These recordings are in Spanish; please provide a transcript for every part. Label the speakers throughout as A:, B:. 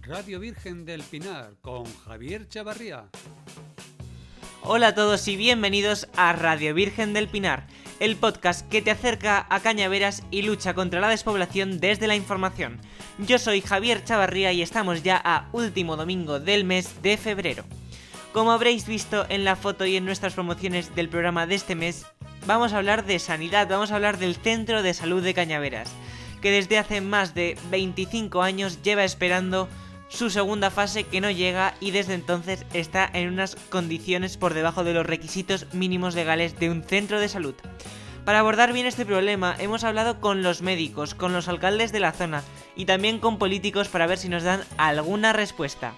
A: Radio Virgen del Pinar con Javier Chavarría.
B: Hola a todos y bienvenidos a Radio Virgen del Pinar, el podcast que te acerca a Cañaveras y lucha contra la despoblación desde la información. Yo soy Javier Chavarría y estamos ya a último domingo del mes de febrero. Como habréis visto en la foto y en nuestras promociones del programa de este mes, vamos a hablar de sanidad, vamos a hablar del Centro de Salud de Cañaveras, que desde hace más de 25 años lleva esperando su segunda fase que no llega y desde entonces está en unas condiciones por debajo de los requisitos mínimos legales de un centro de salud. Para abordar bien este problema hemos hablado con los médicos, con los alcaldes de la zona y también con políticos para ver si nos dan alguna respuesta.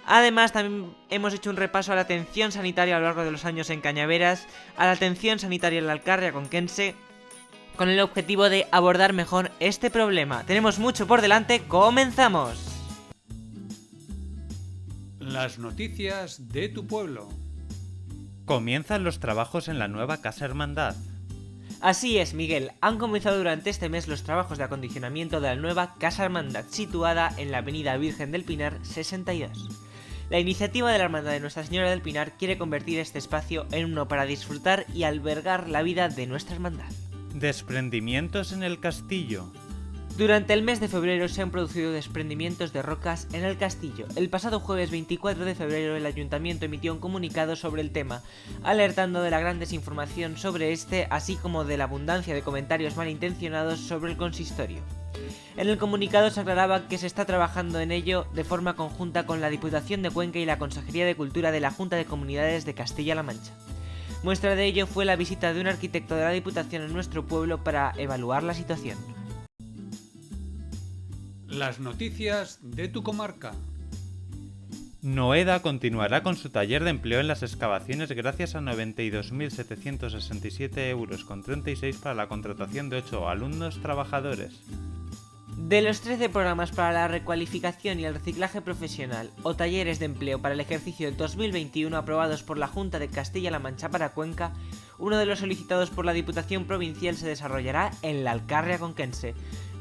B: Además también hemos hecho un repaso a la atención sanitaria a lo largo de los años en Cañaveras, a la atención sanitaria en la Alcarria Conquense, con el objetivo de abordar mejor este problema. Tenemos mucho por delante, ¡comenzamos!
A: Las noticias de tu pueblo.
C: Comienzan los trabajos en la nueva Casa Hermandad.
B: Así es, Miguel. Han comenzado durante este mes los trabajos de acondicionamiento de la nueva Casa Hermandad, situada en la avenida Virgen del Pinar 62. La iniciativa de la Hermandad de Nuestra Señora del Pinar quiere convertir este espacio en uno para disfrutar y albergar la vida de nuestra hermandad.
C: Desprendimientos en el castillo.
B: Durante el mes de febrero se han producido desprendimientos de rocas en el castillo. El pasado jueves 24 de febrero el ayuntamiento emitió un comunicado sobre el tema, alertando de la gran desinformación sobre este, así como de la abundancia de comentarios malintencionados sobre el consistorio. En el comunicado se aclaraba que se está trabajando en ello de forma conjunta con la Diputación de Cuenca y la Consejería de Cultura de la Junta de Comunidades de Castilla-La Mancha. Muestra de ello fue la visita de un arquitecto de la Diputación en nuestro pueblo para evaluar la situación.
A: Las noticias de tu comarca.
C: Noeda continuará con su taller de empleo en las excavaciones gracias a 92.767 euros con 36 para la contratación de 8 alumnos trabajadores.
B: De los 13 programas para la recualificación y el reciclaje profesional o talleres de empleo para el ejercicio 2021 aprobados por la Junta de Castilla-La Mancha para Cuenca, uno de los solicitados por la Diputación Provincial se desarrollará en la Alcarria Conquense.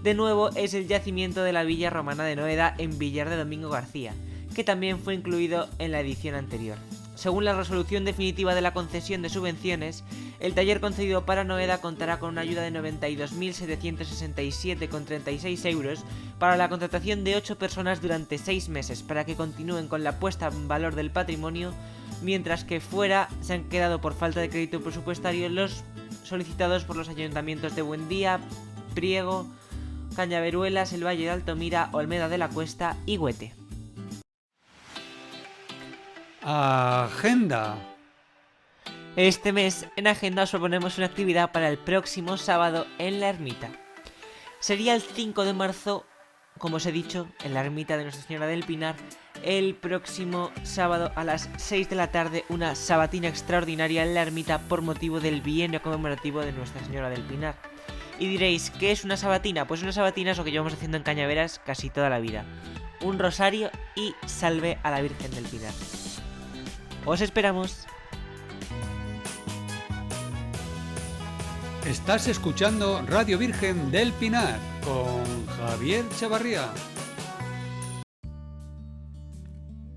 B: De nuevo es el yacimiento de la Villa Romana de Noeda en Villar de Domingo García, que también fue incluido en la edición anterior. Según la resolución definitiva de la concesión de subvenciones, el taller concedido para Noeda contará con una ayuda de 92.767,36 euros para la contratación de 8 personas durante 6 meses para que continúen con la puesta en valor del patrimonio, mientras que fuera se han quedado por falta de crédito presupuestario los solicitados por los ayuntamientos de Buendía, Priego, Cañaveruelas, el Valle de Altomira, Olmeda de la Cuesta y Huete.
A: Agenda.
B: Este mes en Agenda os proponemos una actividad para el próximo sábado en la ermita. Sería el 5 de marzo, como os he dicho, en la ermita de Nuestra Señora del Pinar, el próximo sábado a las 6 de la tarde, una sabatina extraordinaria en la ermita por motivo del bienio conmemorativo de Nuestra Señora del Pinar. Y diréis, ¿qué es una sabatina? Pues una sabatina es lo que llevamos haciendo en Cañaveras casi toda la vida. Un rosario y salve a la Virgen del Pinar. ¡Os esperamos!
A: Estás escuchando Radio Virgen del Pinar con Javier Chavarría.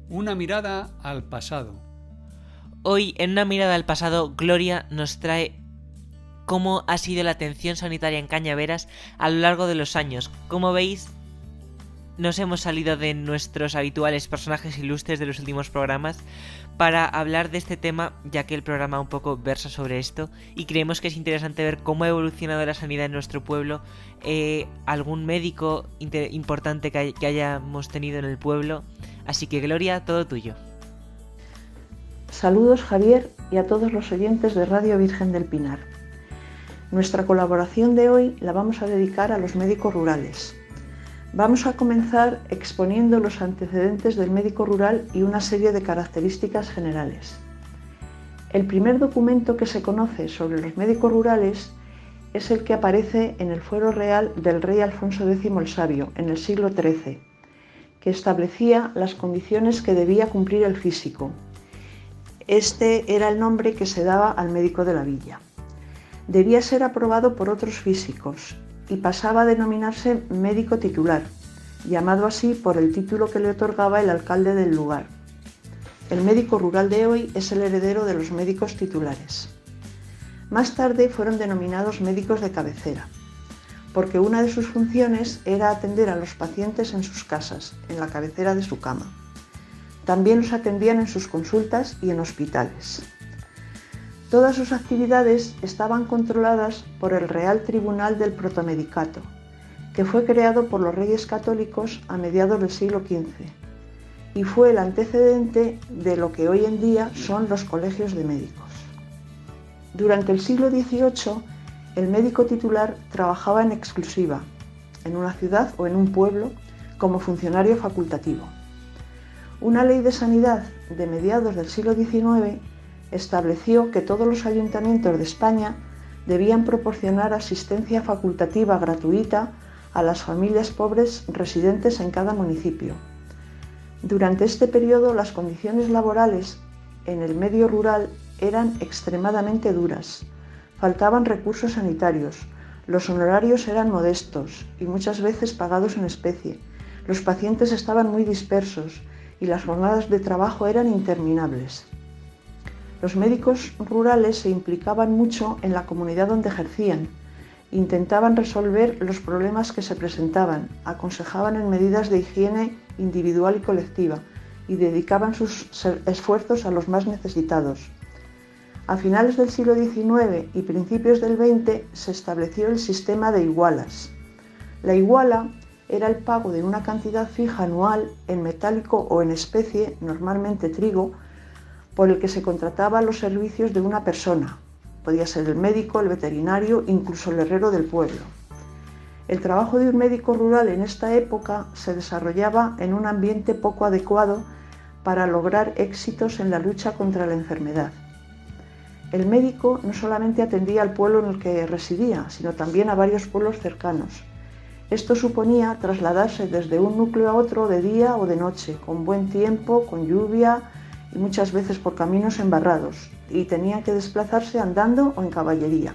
A: Una mirada al pasado.
B: Hoy, en una mirada al pasado, Gloria nos trae cómo ha sido la atención sanitaria en Cañaveras a lo largo de los años. Como veis, nos hemos salido de nuestros habituales personajes ilustres de los últimos programas para hablar de este tema, ya que el programa un poco versa sobre esto y creemos que es interesante ver cómo ha evolucionado la sanidad en nuestro pueblo, algún médico importante que hayamos tenido en el pueblo. Así que Gloria, todo tuyo.
D: Saludos Javier y a todos los oyentes de Radio Virgen del Pinar. Nuestra colaboración de hoy la vamos a dedicar a los médicos rurales. Vamos a comenzar exponiendo los antecedentes del médico rural y una serie de características generales. El primer documento que se conoce sobre los médicos rurales es el que aparece en el Fuero Real del rey Alfonso X el Sabio en el siglo XIII, que establecía las condiciones que debía cumplir el físico. Este era el nombre que se daba al médico de la villa. Debía ser aprobado por otros físicos y pasaba a denominarse médico titular, llamado así por el título que le otorgaba el alcalde del lugar. El médico rural de hoy es el heredero de los médicos titulares. Más tarde fueron denominados médicos de cabecera, porque una de sus funciones era atender a los pacientes en sus casas, en la cabecera de su cama. También los atendían en sus consultas y en hospitales. Todas sus actividades estaban controladas por el Real Tribunal del Protomedicato, que fue creado por los Reyes Católicos a mediados del siglo XV y fue el antecedente de lo que hoy en día son los colegios de médicos. Durante el siglo XVIII, el médico titular trabajaba en exclusiva, en una ciudad o en un pueblo, como funcionario facultativo. Una ley de sanidad de mediados del siglo XIX estableció que todos los ayuntamientos de España debían proporcionar asistencia facultativa gratuita a las familias pobres residentes en cada municipio. Durante este periodo, las condiciones laborales en el medio rural eran extremadamente duras. Faltaban recursos sanitarios, los honorarios eran modestos y muchas veces pagados en especie. Los pacientes estaban muy dispersos y las jornadas de trabajo eran interminables. Los médicos rurales se implicaban mucho en la comunidad donde ejercían, intentaban resolver los problemas que se presentaban, aconsejaban en medidas de higiene individual y colectiva y dedicaban sus esfuerzos a los más necesitados. A finales del siglo XIX y principios del XX se estableció el sistema de igualas. La iguala era el pago de una cantidad fija anual en metálico o en especie, normalmente trigo, por el que se contrataba los servicios de una persona. Podía ser el médico, el veterinario, incluso el herrero del pueblo. El trabajo de un médico rural en esta época se desarrollaba en un ambiente poco adecuado para lograr éxitos en la lucha contra la enfermedad. El médico no solamente atendía al pueblo en el que residía, sino también a varios pueblos cercanos. Esto suponía trasladarse desde un núcleo a otro de día o de noche, con buen tiempo, con lluvia y muchas veces por caminos embarrados, y tenía que desplazarse andando o en caballería.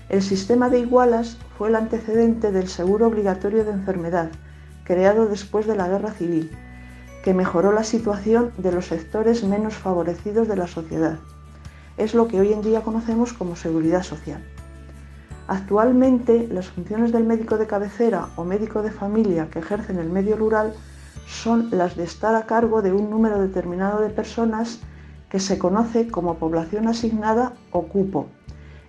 D: El sistema de igualas fue el antecedente del seguro obligatorio de enfermedad, creado después de la Guerra Civil, que mejoró la situación de los sectores menos favorecidos de la sociedad. Es lo que hoy en día conocemos como seguridad social. Actualmente, las funciones del médico de cabecera o médico de familia que ejerce en el medio rural son las de estar a cargo de un número determinado de personas que se conoce como población asignada o cupo.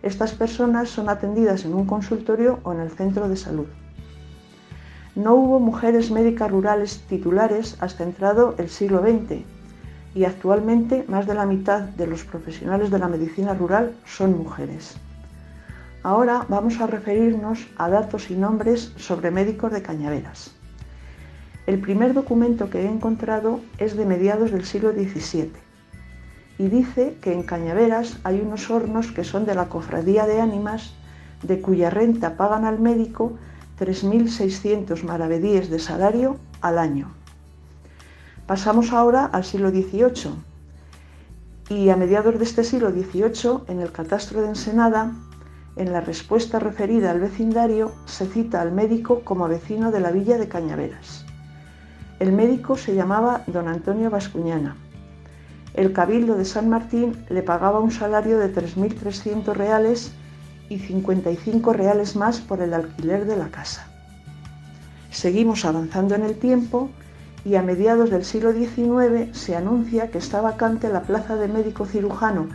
D: Estas personas son atendidas en un consultorio o en el centro de salud. No hubo mujeres médicas rurales titulares hasta entrado el siglo XX y actualmente más de la mitad de los profesionales de la medicina rural son mujeres. Ahora vamos a referirnos a datos y nombres sobre médicos de Cañaveras. El primer documento que he encontrado es de mediados del siglo XVII y dice que en Cañaveras hay unos hornos que son de la Cofradía de Ánimas, de cuya renta pagan al médico 3.600 maravedíes de salario al año. Pasamos ahora al siglo XVIII y a mediados de este siglo XVIII, en el catastro de Ensenada, en la respuesta referida al vecindario, se cita al médico como vecino de la villa de Cañaveras. El médico se llamaba don Antonio Bascuñana. El Cabildo de San Martín le pagaba un salario de 3.300 reales y 55 reales más por el alquiler de la casa. Seguimos avanzando en el tiempo y a mediados del siglo XIX se anuncia que está vacante la plaza de médico cirujano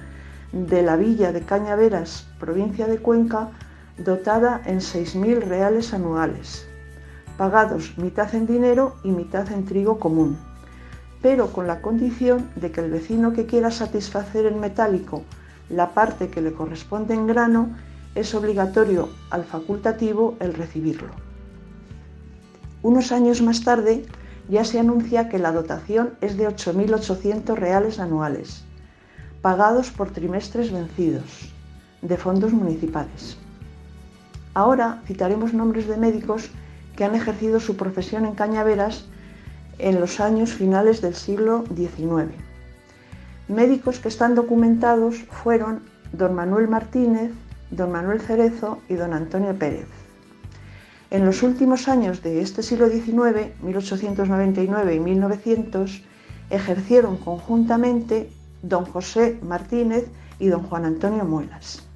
D: de la villa de Cañaveras, provincia de Cuenca, dotada en 6.000 reales anuales, pagados mitad en dinero y mitad en trigo común, pero con la condición de que el vecino que quiera satisfacer en metálico la parte que le corresponde en grano, es obligatorio al facultativo el recibirlo. Unos años más tarde ya se anuncia que la dotación es de 8.800 reales anuales, pagados por trimestres vencidos, de fondos municipales. Ahora citaremos nombres de médicos que han ejercido su profesión en Cañaveras en los años finales del siglo XIX. Médicos que están documentados fueron don Manuel Martínez, don Manuel Cerezo y don Antonio Pérez. En los últimos años de este siglo XIX, 1899 y 1900, ejercieron conjuntamente don José Martínez y don Juan Antonio Muelas.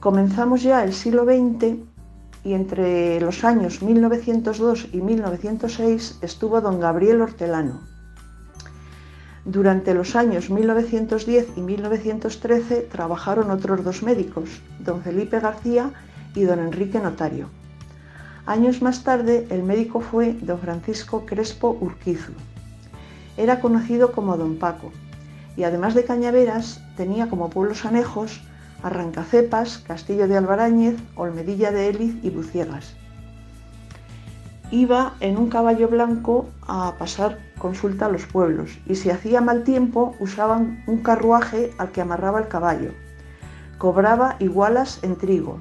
D: Comenzamos ya el siglo XX y entre los años 1902 y 1906 estuvo don Gabriel Hortelano. Durante los años 1910 y 1913 trabajaron otros dos médicos, don Felipe García y don Enrique Notario. Años más tarde el médico fue don Francisco Crespo Urquizu. Era conocido como don Paco y además de Cañaveras tenía como pueblos anejos Arrancacepas, Castillo de Albaráñez, Olmedilla de Éliz y Buciegas. Iba en un caballo blanco a pasar consulta a los pueblos y si hacía mal tiempo usaban un carruaje al que amarraba el caballo. Cobraba igualas en trigo,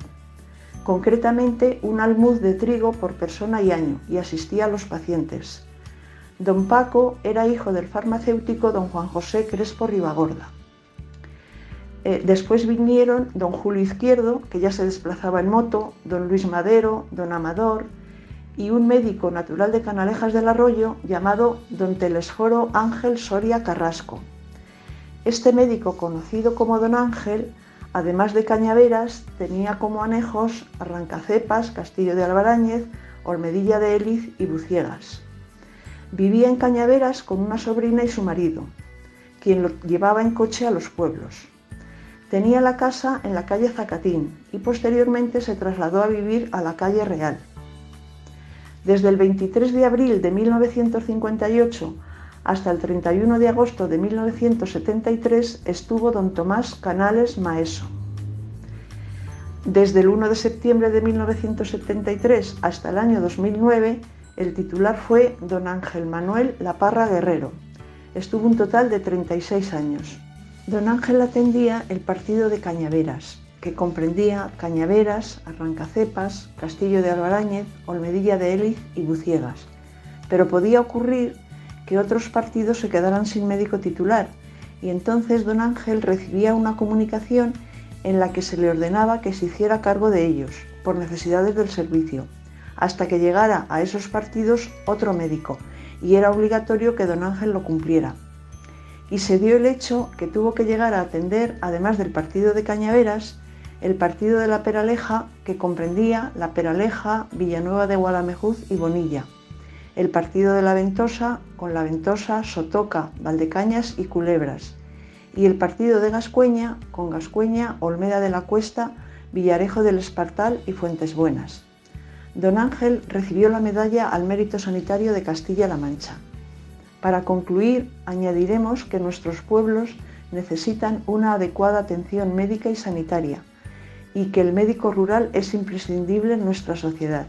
D: concretamente un almuz de trigo por persona y año, y asistía a los pacientes. Don Paco era hijo del farmacéutico don Juan José Crespo Ribagorda. Después vinieron don Julio Izquierdo, que ya se desplazaba en moto, don Luis Madero, don Amador y un médico natural de Canalejas del Arroyo llamado don Telesforo Ángel Soria Carrasco. Este médico, conocido como don Ángel, además de Cañaveras, tenía como anejos Arrancacepas, Castillo de Albaráñez, Olmedilla de Éliz y Buciegas. Vivía en Cañaveras con una sobrina y su marido, quien lo llevaba en coche a los pueblos. Tenía la casa en la calle Zacatín y posteriormente se trasladó a vivir a la calle Real. Desde el 23 de abril de 1958 hasta el 31 de agosto de 1973 estuvo don Tomás Canales Maeso. Desde el 1 de septiembre de 1973 hasta el año 2009, el titular fue don Ángel Manuel Laparra Guerrero. Estuvo un total de 36 años. Don Ángel atendía el partido de Cañaveras, que comprendía Cañaveras, Arrancacepas, Castillo de Albaráñez, Olmedilla de Éliz y Buciegas. Pero podía ocurrir que otros partidos se quedaran sin médico titular y entonces don Ángel recibía una comunicación en la que se le ordenaba que se hiciera cargo de ellos, por necesidades del servicio, hasta que llegara a esos partidos otro médico, y era obligatorio que don Ángel lo cumpliera. Y se dio el hecho que tuvo que llegar a atender, además del partido de Cañaveras, el partido de La Peraleja, que comprendía La Peraleja, Villanueva de Guadalmejuz y Bonilla, el partido de La Ventosa, con La Ventosa, Sotoca, Valdecañas y Culebras, y el partido de Gascueña, con Gascueña, Olmeda de la Cuesta, Villarejo del Espartal y Fuentes Buenas. Don Ángel recibió la medalla al Mérito Sanitario de Castilla-La Mancha. Para concluir, añadiremos que nuestros pueblos necesitan una adecuada atención médica y sanitaria y que el médico rural es imprescindible en nuestra sociedad.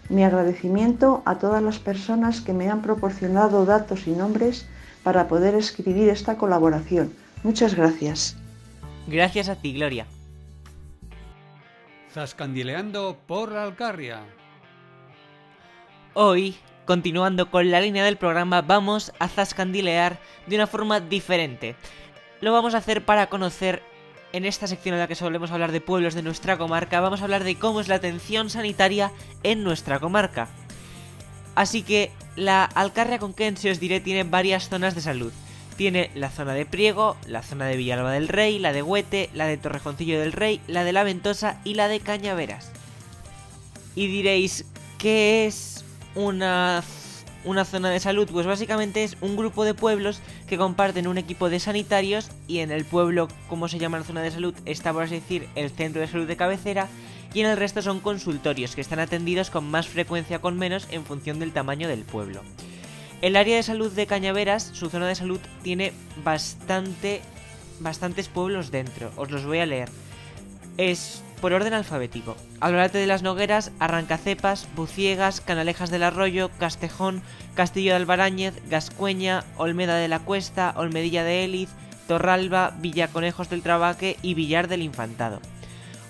D: Mi agradecimiento a todas las personas que me han proporcionado datos y nombres para poder escribir esta colaboración. Muchas gracias.
B: Gracias a ti, Gloria.
A: Zascandileando por la Alcarria.
B: Hoy, continuando con la línea del programa, vamos a zascandilear de una forma diferente. Lo vamos a hacer para conocer, en esta sección en la que solemos hablar de pueblos de nuestra comarca, vamos a hablar de cómo es la atención sanitaria en nuestra comarca. Así que la Alcarria Conquense, os diré, tiene varias zonas de salud. Tiene la zona de Priego, la zona de Villalba del Rey, la de Huete, la de Torrejoncillo del Rey, la de La Ventosa y la de Cañaveras. Y diréis, ¿qué es una zona de salud? Pues básicamente es un grupo de pueblos que comparten un equipo de sanitarios y en el pueblo, como se llama la zona de salud, está, por así decir, el centro de salud de cabecera, y en el resto son consultorios que están atendidos con más frecuencia o con menos en función del tamaño del pueblo. El área de salud de Cañaveras, su zona de salud, tiene bastantes pueblos dentro. Os los voy a leer. Es por orden alfabético: Albarate de las Nogueras, Arrancacepas, Buciegas, Canalejas del Arroyo, Castejón, Castillo de Albaráñez, Gascueña, Olmeda de la Cuesta, Olmedilla de Éliz, Torralba, Villaconejos del Trabaque y Villar del Infantado.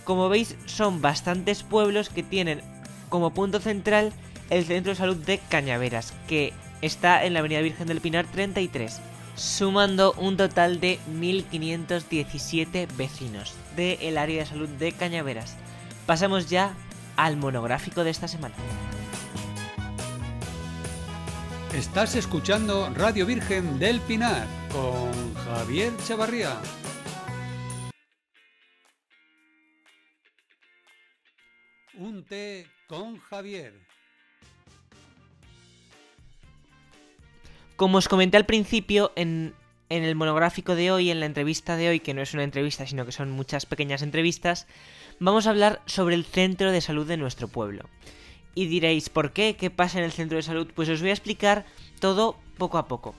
B: Como veis, son bastantes pueblos que tienen como punto central el centro de salud de Cañaveras, que está en la avenida Virgen del Pinar 33, sumando un total de 1.517 vecinos del área de salud de Cañaveras. Pasamos ya al monográfico de esta semana.
A: Estás escuchando Radio Virgen del Pinar con Javier Chavarría. Un té con Javier.
B: Como os comenté al principio, en el monográfico de hoy, en la entrevista de hoy, que no es una entrevista, sino que son muchas pequeñas entrevistas, vamos a hablar sobre el centro de salud de nuestro pueblo. Y diréis, ¿por qué? ¿Qué pasa en el centro de salud? Pues os voy a explicar todo poco a poco.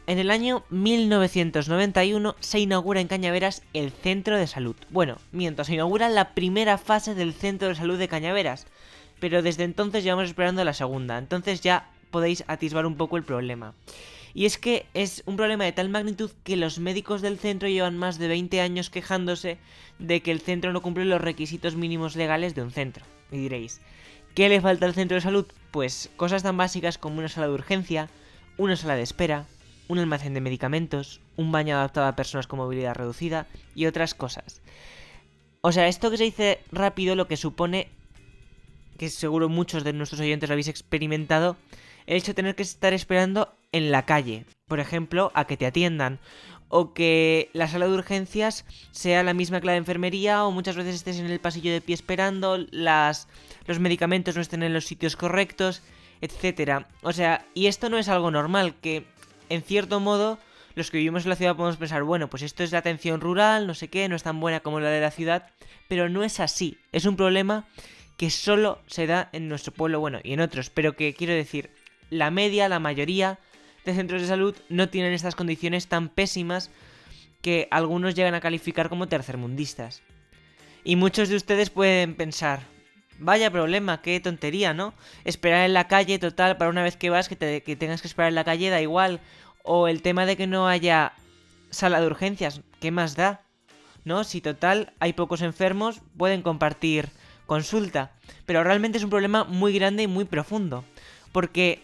B: En el año 1991 se inaugura en Cañaveras el centro de salud. Bueno, miento, se inaugura la primera fase del centro de salud de Cañaveras, pero desde entonces llevamos esperando la segunda, entonces ya podéis atisbar un poco el problema. Y es que es un problema de tal magnitud que los médicos del centro llevan más de 20 años quejándose de que el centro no cumple los requisitos mínimos legales de un centro. Y diréis, ¿qué le falta al centro de salud? Pues cosas tan básicas como una sala de urgencia, una sala de espera, un almacén de medicamentos, un baño adaptado a personas con movilidad reducida y otras cosas. O sea, esto que se dice rápido lo que supone, que seguro muchos de nuestros oyentes lo habéis experimentado, el hecho de tener que estar esperando en la calle, por ejemplo, a que te atiendan, o que la sala de urgencias sea la misma que la de enfermería, o muchas veces estés en el pasillo de pie esperando, los medicamentos no estén en los sitios correctos, etcétera. O sea, y esto no es algo normal, que en cierto modo los que vivimos en la ciudad podemos pensar, bueno, pues esto es la atención rural, no sé qué, no es tan buena como la de la ciudad, pero no es así, es un problema que solo se da en nuestro pueblo, bueno, y en otros, pero que quiero decir, la mayoría de centros de salud no tienen estas condiciones tan pésimas que algunos llegan a calificar como tercermundistas. Y muchos de ustedes pueden pensar, vaya problema, qué tontería, ¿no? Esperar en la calle, total, para una vez que vas, que tengas que esperar en la calle, da igual. O el tema de que no haya sala de urgencias, ¿qué más da? ¿No? Si total, hay pocos enfermos, pueden compartir consulta. Pero realmente es un problema muy grande y muy profundo. Porque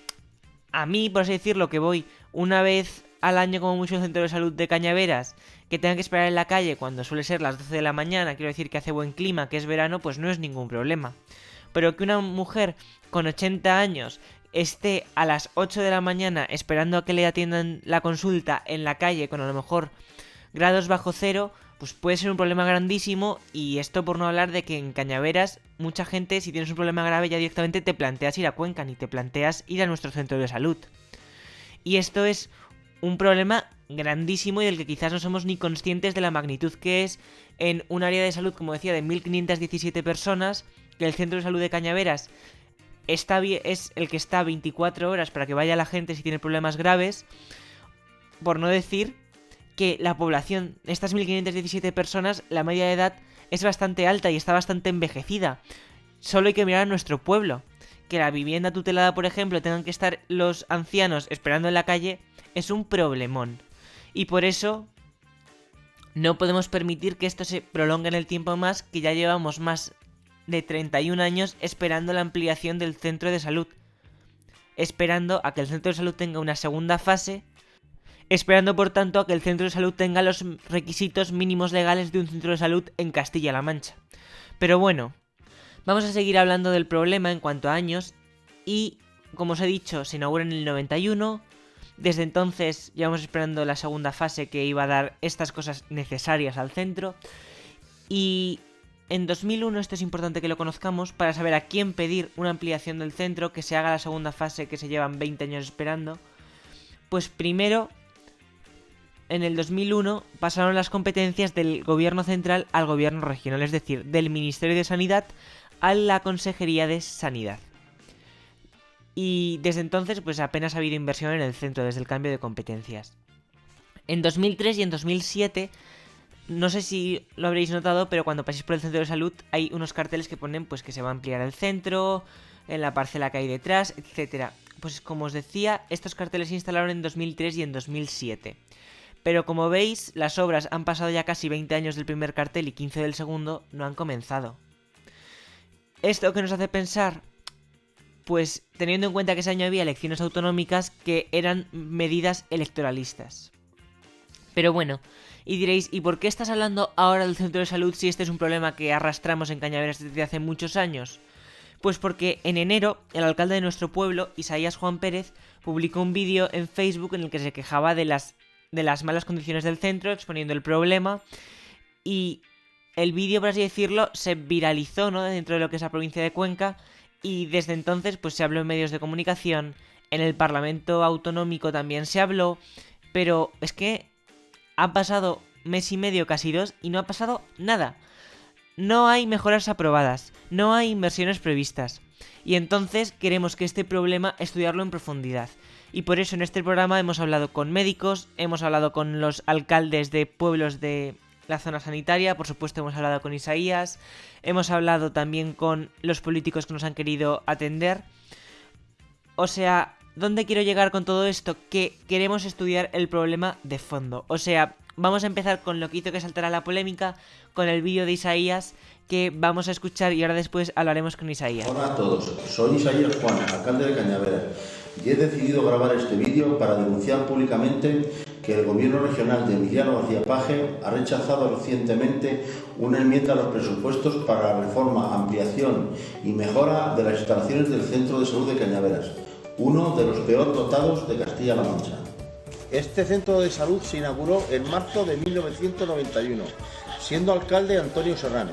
B: a mí, por así decirlo, que voy una vez al año como mucho al centro de salud de Cañaveras, que tenga que esperar en la calle cuando suele ser las 12 de la mañana, quiero decir que hace buen clima, que es verano, pues no es ningún problema. Pero que una mujer con 80 años esté a las 8 de la mañana esperando a que le atiendan la consulta en la calle con a lo mejor grados bajo cero, pues puede ser un problema grandísimo. Y esto por no hablar de que en Cañaveras mucha gente, si tienes un problema grave, ya directamente te planteas ir a Cuenca, ni te planteas ir a nuestro centro de salud. Y esto es un problema grandísimo y del que quizás no somos ni conscientes de la magnitud que es en un área de salud, como decía, de 1517 personas, que el centro de salud de Cañaveras es el que está 24 horas para que vaya la gente si tiene problemas graves, por no decir que la población, estas 1517 personas, la media de edad es bastante alta y está bastante envejecida. Solo hay que mirar a nuestro pueblo. Que la vivienda tutelada, por ejemplo, tengan que estar los ancianos esperando en la calle, es un problemón. Y por eso no podemos permitir que esto se prolongue en el tiempo más, que ya llevamos más de 31 años esperando la ampliación del centro de salud. Esperando a que el centro de salud tenga una segunda fase, esperando por tanto a que el centro de salud tenga los requisitos mínimos legales de un centro de salud en Castilla-La Mancha. Pero bueno, vamos a seguir hablando del problema en cuanto a años y, como os he dicho, se inaugura en el 91. Desde entonces llevamos esperando la segunda fase que iba a dar estas cosas necesarias al centro. Y en 2001, esto es importante que lo conozcamos, para saber a quién pedir una ampliación del centro, que se haga la segunda fase que se llevan 20 años esperando. Pues primero, en el 2001 pasaron las competencias del gobierno central al gobierno regional, es decir, del Ministerio de Sanidad a la Consejería de Sanidad. Y desde entonces pues apenas ha habido inversión en el centro desde el cambio de competencias. En 2003 y en 2007, no sé si lo habréis notado, pero cuando paséis por el centro de salud hay unos carteles que ponen pues que se va a ampliar el centro, en la parcela que hay detrás, etc. Pues como os decía, estos carteles se instalaron en 2003 y en 2007. Pero como veis, las obras han pasado ya casi 20 años del primer cartel y 15 del segundo, no han comenzado. ¿Esto qué nos hace pensar? Pues teniendo en cuenta que ese año había elecciones autonómicas que eran medidas electoralistas. Pero bueno, y diréis, ¿y por qué estás hablando ahora del centro de salud si este es un problema que arrastramos en Cañaveras desde hace muchos años? Pues porque en enero el alcalde de nuestro pueblo, Isaías Juan Pérez, publicó un vídeo en Facebook en el que se quejaba de las malas condiciones del centro, exponiendo el problema, y el vídeo, por así decirlo, se viralizó, ¿no?, dentro de lo que es la provincia de Cuenca, y desde entonces pues se habló en medios de comunicación, en el Parlamento Autonómico también se habló, pero es que ha pasado mes y medio, casi 2, y no ha pasado nada. No hay mejoras aprobadas, no hay inversiones previstas. Y entonces queremos que este problema estudiarlo en profundidad. Y por eso en este programa hemos hablado con médicos, hemos hablado con los alcaldes de pueblos de la zona sanitaria, por supuesto hemos hablado con Isaías, hemos hablado también con los políticos que nos han querido atender. O sea, ¿dónde quiero llegar con todo esto? Que queremos estudiar el problema de fondo. O sea, vamos a empezar con lo que hizo que saltara la polémica, con el vídeo de Isaías, que vamos a escuchar y ahora después hablaremos con Isaías.
E: Hola a todos, soy Isaías Juan, alcalde de Cañaveras, y he decidido grabar este vídeo para denunciar públicamente que el gobierno regional de Emiliano García Paje ha rechazado recientemente una enmienda a los presupuestos para la reforma, ampliación y mejora de las instalaciones del Centro de Salud de Cañaveras, uno de los peor dotados de Castilla-La Mancha. Este centro de salud se inauguró en marzo de 1991, siendo alcalde Antonio Serrano.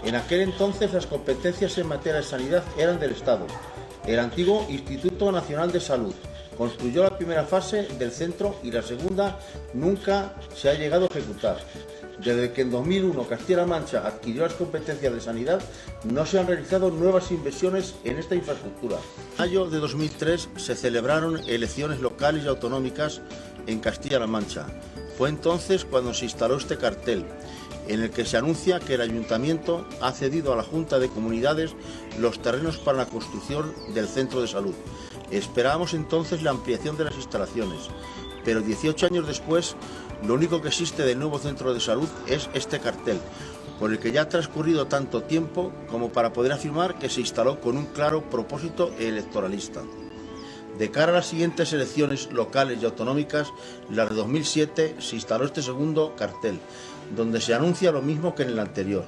E: En aquel entonces las competencias en materia de sanidad eran del Estado. El antiguo Instituto Nacional de Salud construyó la primera fase del centro y la segunda nunca se ha llegado a ejecutar. Desde que en 2001 Castilla-La Mancha adquirió las competencias de sanidad, no se han realizado nuevas inversiones en esta infraestructura. En mayo de 2003 se celebraron elecciones locales y autonómicas en Castilla-La Mancha. Fue entonces cuando se instaló este cartel, en el que se anuncia que el Ayuntamiento ha cedido a la Junta de Comunidades los terrenos para la construcción del centro de salud. Esperábamos entonces la ampliación de las instalaciones, pero 18 años después, lo único que existe del nuevo centro de salud es este cartel, por el que ya ha transcurrido tanto tiempo como para poder afirmar que se instaló con un claro propósito electoralista. De cara a las siguientes elecciones locales y autonómicas, las de 2007, se instaló este segundo cartel, donde se anuncia lo mismo que en el anterior.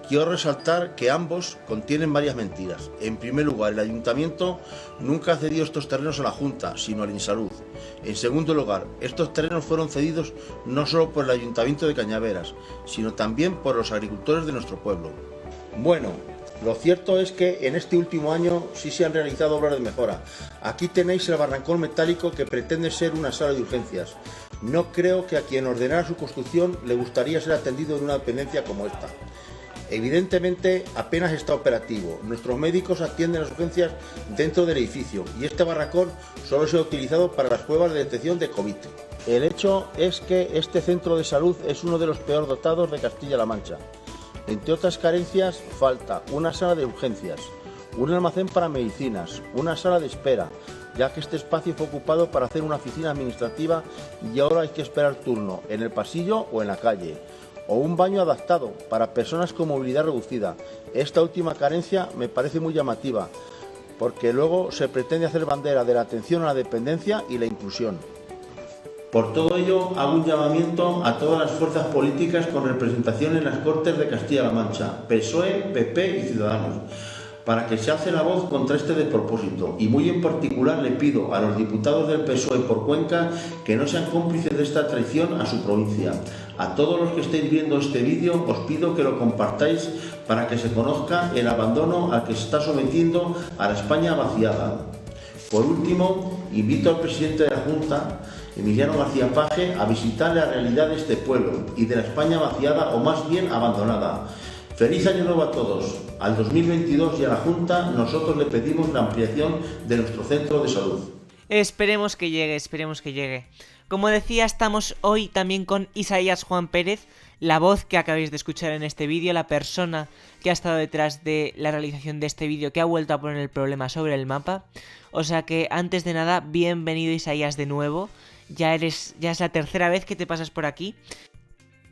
E: Quiero resaltar que ambos contienen varias mentiras. En primer lugar, el Ayuntamiento nunca ha cedido estos terrenos a la Junta, sino al Insalud. En segundo lugar, estos terrenos fueron cedidos no solo por el Ayuntamiento de Cañaveras, sino también por los agricultores de nuestro pueblo. Bueno, lo cierto es que en este último año sí se han realizado obras de mejora. Aquí tenéis el barrancón metálico que pretende ser una sala de urgencias. No creo que a quien ordenara su construcción le gustaría ser atendido en una dependencia como esta. Evidentemente apenas está operativo. Nuestros médicos atienden las urgencias dentro del edificio y este barracón solo se ha utilizado para las pruebas de detección de COVID. El hecho es que este centro de salud es uno de los peor dotados de Castilla-La Mancha. Entre otras carencias, falta una sala de urgencias, un almacén para medicinas, una sala de espera, ya que este espacio fue ocupado para hacer una oficina administrativa y ahora hay que esperar turno en el pasillo o en la calle, o un baño adaptado para personas con movilidad reducida. Esta última carencia me parece muy llamativa, porque luego se pretende hacer bandera de la atención a la dependencia y la inclusión. Por todo ello, hago un llamamiento a todas las fuerzas políticas con representación en las Cortes de Castilla-La Mancha, PSOE, PP y Ciudadanos, para que se alce la voz contra este despropósito, y muy en particular le pido a los diputados del PSOE por Cuenca que no sean cómplices de esta traición a su provincia. A todos los que estéis viendo este vídeo os pido que lo compartáis para que se conozca el abandono al que se está sometiendo a la España vaciada. Por último, invito al presidente de la Junta, Emiliano García Paje, a visitar la realidad de este pueblo y de la España vaciada o más bien abandonada. Feliz año nuevo a todos. Al 2022 y a la Junta nosotros le pedimos la ampliación de nuestro centro de salud.
B: Esperemos que llegue, esperemos que llegue. Como decía, estamos hoy también con Isaías Juan Pérez, la voz que acabáis de escuchar en este vídeo, la persona que ha estado detrás de la realización de este vídeo, que ha vuelto a poner el problema sobre el mapa. O sea que, antes de nada, bienvenido Isaías de nuevo. Ya es la tercera vez que te pasas por aquí.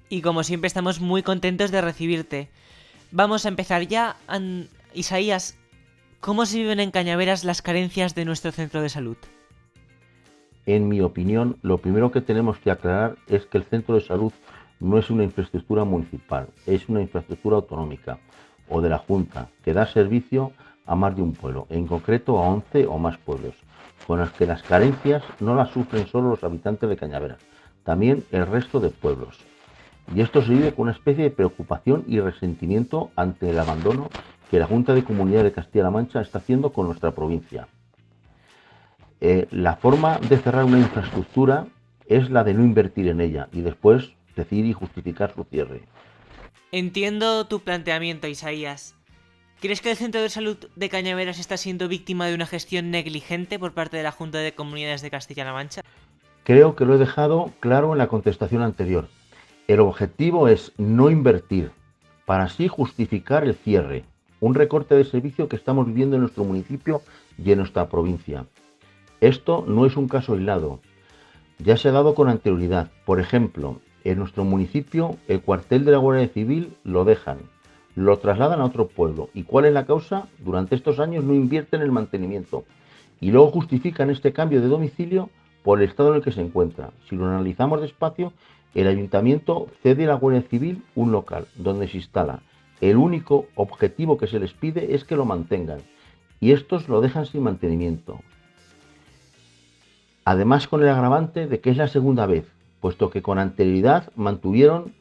B: Y como siempre estamos muy contentos de recibirte. Vamos a empezar ya. Isaías, ¿cómo se viven en Cañaveras las carencias de nuestro centro de salud?
F: en mi opinión, lo primero que tenemos que aclarar es que el centro de salud no es una infraestructura municipal, es una infraestructura autonómica o de la Junta que da servicio a más de un pueblo, en concreto a 11 o más pueblos, con las que las carencias no las sufren solo los habitantes de Cañaveral, también el resto de pueblos. Y esto se vive con una especie de preocupación y resentimiento ante el abandono que la Junta de Comunidad de Castilla-La Mancha está haciendo con nuestra provincia. La forma de cerrar una infraestructura es la de no invertir en ella y después decir y justificar su cierre.
B: Entiendo tu planteamiento, Isaías. ¿Crees que el Centro de Salud de Cañaveras está siendo víctima de una gestión negligente por parte de la Junta de Comunidades de Castilla-La Mancha?
F: Creo que lo he dejado claro en la contestación anterior. El objetivo es no invertir para así justificar el cierre, un recorte de servicio que estamos viviendo en nuestro municipio y en nuestra provincia. Esto no es un caso aislado. Ya se ha dado con anterioridad. Por ejemplo, en nuestro municipio el cuartel de la Guardia Civil lo dejan, lo trasladan a otro pueblo. ¿Y cuál es la causa? Durante estos años no invierten en el mantenimiento y luego justifican este cambio de domicilio por el estado en el que se encuentra. Si lo analizamos despacio, el ayuntamiento cede a la Guardia Civil un local donde se instala. El único objetivo que se les pide es que lo mantengan y estos lo dejan sin mantenimiento. Además, con el agravante de que es la segunda vez, puesto que con anterioridad tuvieron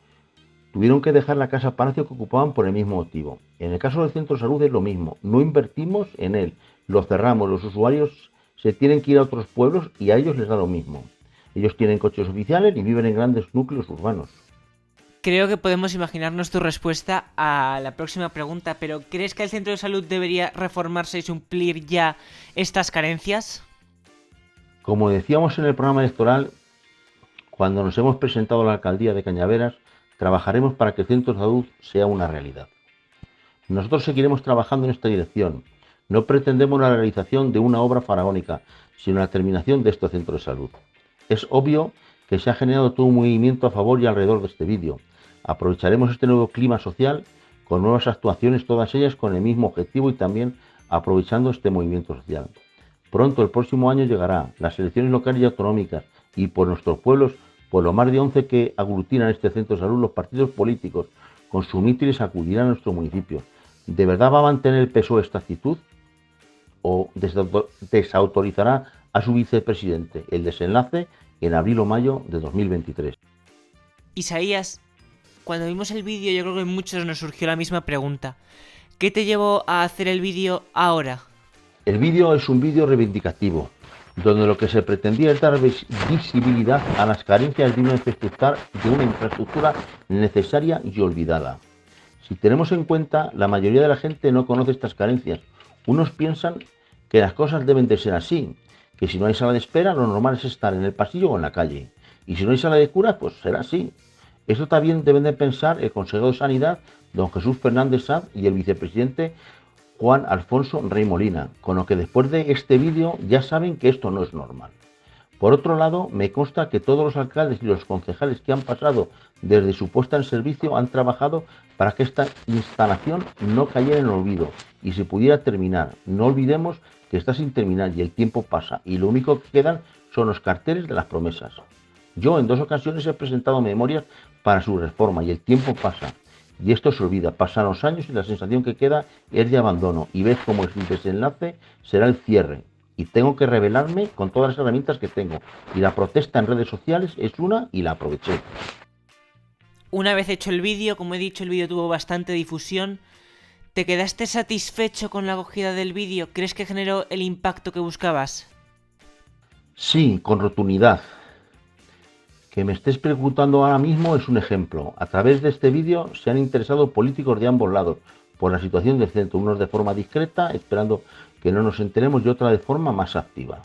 F: que dejar la casa palacio que ocupaban por el mismo motivo. En el caso del centro de salud es lo mismo, no invertimos en él, lo cerramos, los usuarios se tienen que ir a otros pueblos y a ellos les da lo mismo. Ellos tienen coches oficiales y viven en grandes núcleos urbanos.
B: Creo que podemos imaginarnos tu respuesta a la próxima pregunta, pero ¿crees que el centro de salud debería reformarse y suplir ya estas carencias?
F: Como decíamos en el programa electoral, cuando nos hemos presentado a la alcaldía de Cañaveras, trabajaremos para que el centro de salud sea una realidad. Nosotros seguiremos trabajando en esta dirección. No pretendemos la realización de una obra faraónica, sino la terminación de este centro de salud. Es obvio que se ha generado todo un movimiento a favor y alrededor de este vídeo. Aprovecharemos este nuevo clima social con nuevas actuaciones, todas ellas con el mismo objetivo y también aprovechando este movimiento social. Pronto, el próximo año, llegará las elecciones locales y autonómicas y por nuestros pueblos, por lo más de 11 que aglutinan este centro de salud, los partidos políticos con sus mítines acudirán a nuestro municipio. ¿De verdad va a mantener el PSOE esta actitud o desautorizará a su vicepresidente? El desenlace en abril o mayo de 2023.
B: Isaías, cuando vimos el vídeo yo creo que a muchos nos surgió la misma pregunta. ¿Qué te llevó a hacer el vídeo ahora?
F: El vídeo es un vídeo reivindicativo, donde lo que se pretendía es dar visibilidad a las carencias de una infraestructura necesaria y olvidada. Si tenemos en cuenta, la mayoría de la gente no conoce estas carencias. Unos piensan que las cosas deben de ser así, que si no hay sala de espera, lo normal es estar en el pasillo o en la calle. Y si no hay sala de curas, pues será así. Esto también deben de pensar el consejero de Sanidad, don Jesús Fernández Sanz, y el vicepresidente Juan Alfonso Rey Molina, con lo que después de este vídeo ya saben que esto no es normal. Por otro lado, me consta que todos los alcaldes y los concejales que han pasado desde su puesta en servicio han trabajado para que esta instalación no cayera en el olvido y se pudiera terminar. No olvidemos que está sin terminar y el tiempo pasa y lo único que quedan son los carteles de las promesas. Yo en 2 ocasiones he presentado memorias para su reforma y el tiempo pasa. Y esto se olvida, pasan los años y la sensación que queda es de abandono y ves como el desenlace será el cierre. Y tengo que rebelarme con todas las herramientas que tengo. Y la protesta en redes sociales es una y la aproveché.
B: Una vez hecho el vídeo, como he dicho, el vídeo tuvo bastante difusión. ¿Te quedaste satisfecho con la acogida del vídeo? ¿Crees que generó el impacto que buscabas?
F: Sí, con rotundidad. Que me estés preguntando ahora mismo es un ejemplo. A través de este vídeo se han interesado políticos de ambos lados por la situación del centro, unos de forma discreta, esperando que no nos enteremos, y otra de forma más activa.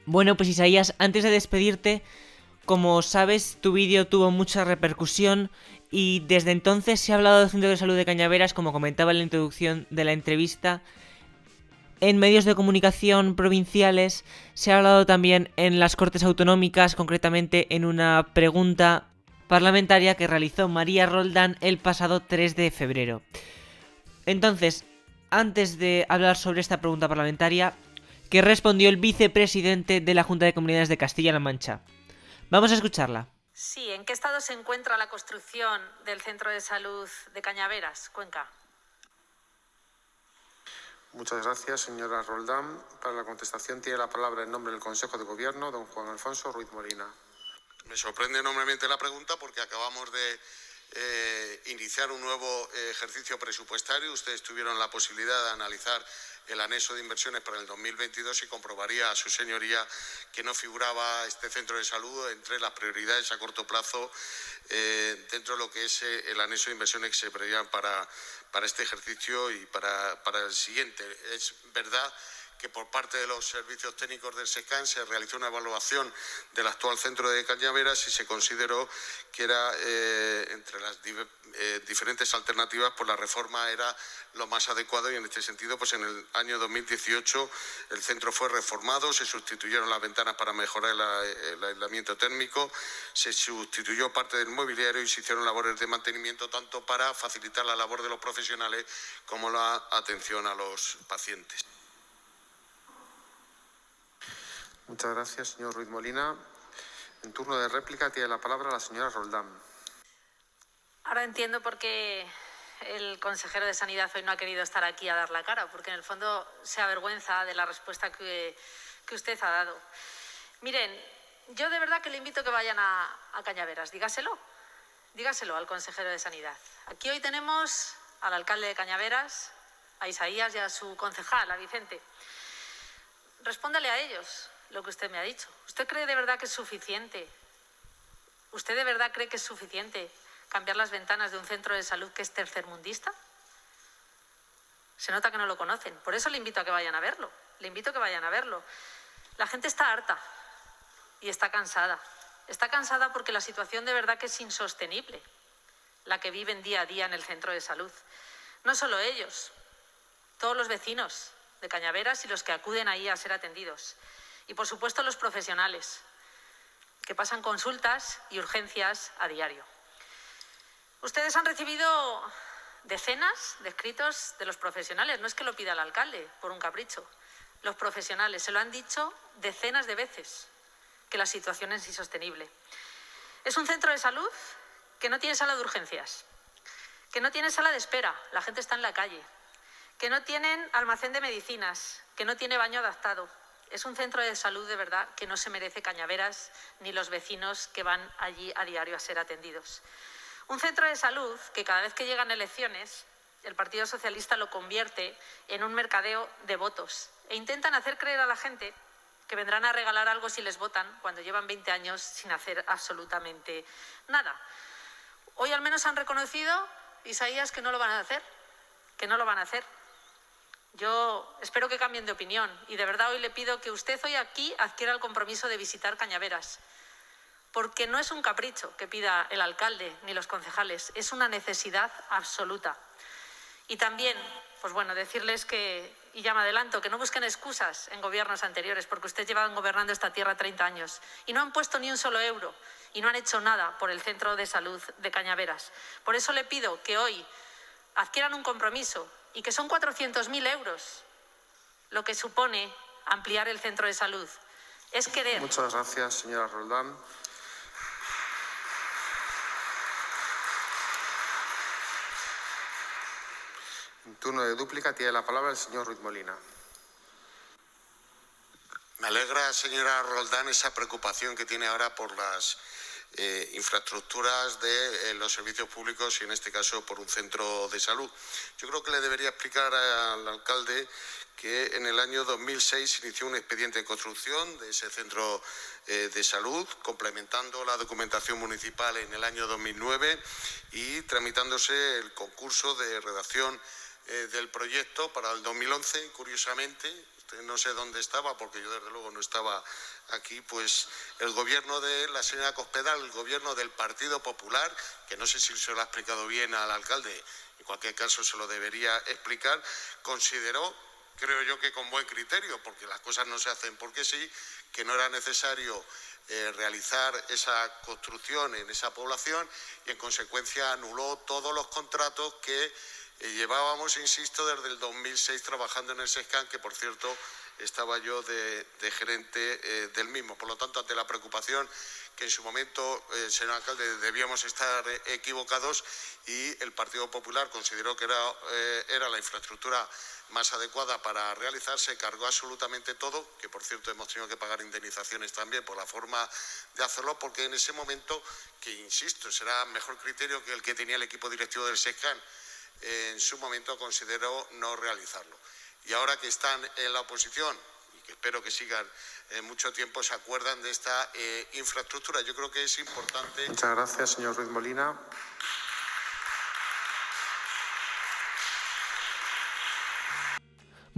B: Bueno, pues Isaías, antes de despedirte, como sabes, tu vídeo tuvo mucha repercusión y desde entonces se ha hablado del Centro de Salud de Cañaveras, como comentaba en la introducción de la entrevista, en medios de comunicación provinciales, se ha hablado también en las Cortes Autonómicas, concretamente en una pregunta parlamentaria que realizó María Roldán el pasado 3 de febrero. Entonces, antes de hablar sobre esta pregunta parlamentaria, que respondió el vicepresidente de la Junta de Comunidades de Castilla-La Mancha. Vamos a escucharla.
G: Sí, ¿en qué estado se encuentra la construcción del Centro de Salud de Cañaveras, Cuenca?
H: Muchas gracias, señora Roldán. Para la contestación tiene la palabra en nombre del Consejo de Gobierno, don Juan Alfonso Ruiz Molina.
I: Me sorprende enormemente la pregunta porque acabamos de iniciar un nuevo ejercicio presupuestario. Ustedes tuvieron la posibilidad de analizar el anexo de inversiones para el 2022 y comprobaría a su señoría que no figuraba este centro de salud entre las prioridades a corto plazo dentro de lo que es el anexo de inversiones que se preveían para este ejercicio y para el siguiente. Es verdad que por parte de los servicios técnicos del SESCAN se realizó una evaluación del actual centro de Cañaveras y se consideró que era, entre las diferentes alternativas, pues la reforma era lo más adecuado y en este sentido, pues en el año 2018 el centro fue reformado, se sustituyeron las ventanas para mejorar el aislamiento térmico, se sustituyó parte del mobiliario y se hicieron labores de mantenimiento tanto para facilitar la labor de los profesionales como la atención a los pacientes.
H: Muchas gracias, señor Ruiz Molina. En turno de réplica tiene la palabra la señora Roldán.
G: Ahora entiendo por qué el consejero de Sanidad hoy no ha querido estar aquí a dar la cara, porque en el fondo se avergüenza de la respuesta que usted ha dado. Miren, yo de verdad que le invito a que vayan a Cañaveras, dígaselo al consejero de Sanidad. Aquí hoy tenemos al alcalde de Cañaveras, a Isaías y a su concejal, a Vicente. Respóndale a ellos lo que usted me ha dicho. ¿Usted cree de verdad que es suficiente? ¿Usted de verdad cree que es suficiente cambiar las ventanas de un centro de salud que es tercermundista? Se nota que no lo conocen. Por eso le invito a que vayan a verlo. Le invito a que vayan a verlo. La gente está harta y está cansada. Está cansada porque la situación de verdad que es insostenible, la que viven día a día en el centro de salud. No solo ellos, todos los vecinos de Cañaveras y los que acuden ahí a ser atendidos. Y, por supuesto, los profesionales, que pasan consultas y urgencias a diario. Ustedes han recibido decenas de escritos de los profesionales. No es que lo pida el alcalde por un capricho. Los profesionales se lo han dicho decenas de veces, que la situación es insostenible. Es un centro de salud que no tiene sala de urgencias, que no tiene sala de espera, la gente está en la calle, que no tienen almacén de medicinas, que no tiene baño adaptado. Es un centro de salud de verdad que no se merece Cañaveras ni los vecinos que van allí a diario a ser atendidos. Un centro de salud que cada vez que llegan elecciones el Partido Socialista lo convierte en un mercadeo de votos e intentan hacer creer a la gente que vendrán a regalar algo si les votan cuando llevan 20 años sin hacer absolutamente nada. Hoy al menos han reconocido, Isaías, que no lo van a hacer, Yo espero que cambien de opinión y de verdad hoy le pido que usted hoy aquí adquiera el compromiso de visitar Cañaveras, porque no es un capricho que pida el alcalde ni los concejales, es una necesidad absoluta. Y también, pues bueno, decirles que, y ya me adelanto, que no busquen excusas en gobiernos anteriores, porque ustedes llevan gobernando esta tierra 30 años y no han puesto ni un solo euro y no han hecho nada por el centro de salud de Cañaveras. Por eso le pido que hoy adquieran un compromiso y que son 400.000 euros lo que supone ampliar el centro de salud. Es querer.
H: Muchas gracias, señora Roldán. En turno de dúplica tiene la palabra el señor Ruiz Molina.
I: Me alegra, señora Roldán, esa preocupación que tiene ahora por las infraestructuras de los servicios públicos y en este caso por un centro de salud. Yo creo que le debería explicar al alcalde que en el año 2006 se inició un expediente de construcción de ese centro de salud, complementando la documentación municipal en el año 2009 y tramitándose el concurso de redacción del proyecto para el 2011, curiosamente. No sé dónde estaba, porque yo desde luego no estaba aquí, pues el gobierno de la señora Cospedal, el gobierno del Partido Popular, que no sé si se lo ha explicado bien al alcalde, en cualquier caso se lo debería explicar, consideró, creo yo que con buen criterio, porque las cosas no se hacen porque sí, que no era necesario realizar esa construcción en esa población y en consecuencia anuló todos los contratos que llevábamos, insisto, desde el 2006 trabajando en el SESCAN, que por cierto estaba yo de gerente del mismo. Por lo tanto, ante la preocupación que en su momento, señor alcalde, debíamos estar equivocados y el Partido Popular consideró que era la infraestructura más adecuada para realizar, se cargó absolutamente todo, que por cierto hemos tenido que pagar indemnizaciones también por la forma de hacerlo, porque en ese momento, que insisto, será mejor criterio que el que tenía el equipo directivo del SESCAN, en su momento consideró no realizarlo. Y ahora que están en la oposición, y que espero que sigan mucho tiempo, se acuerdan de esta infraestructura. Yo creo que es importante.
H: Muchas gracias, señor Ruiz Molina.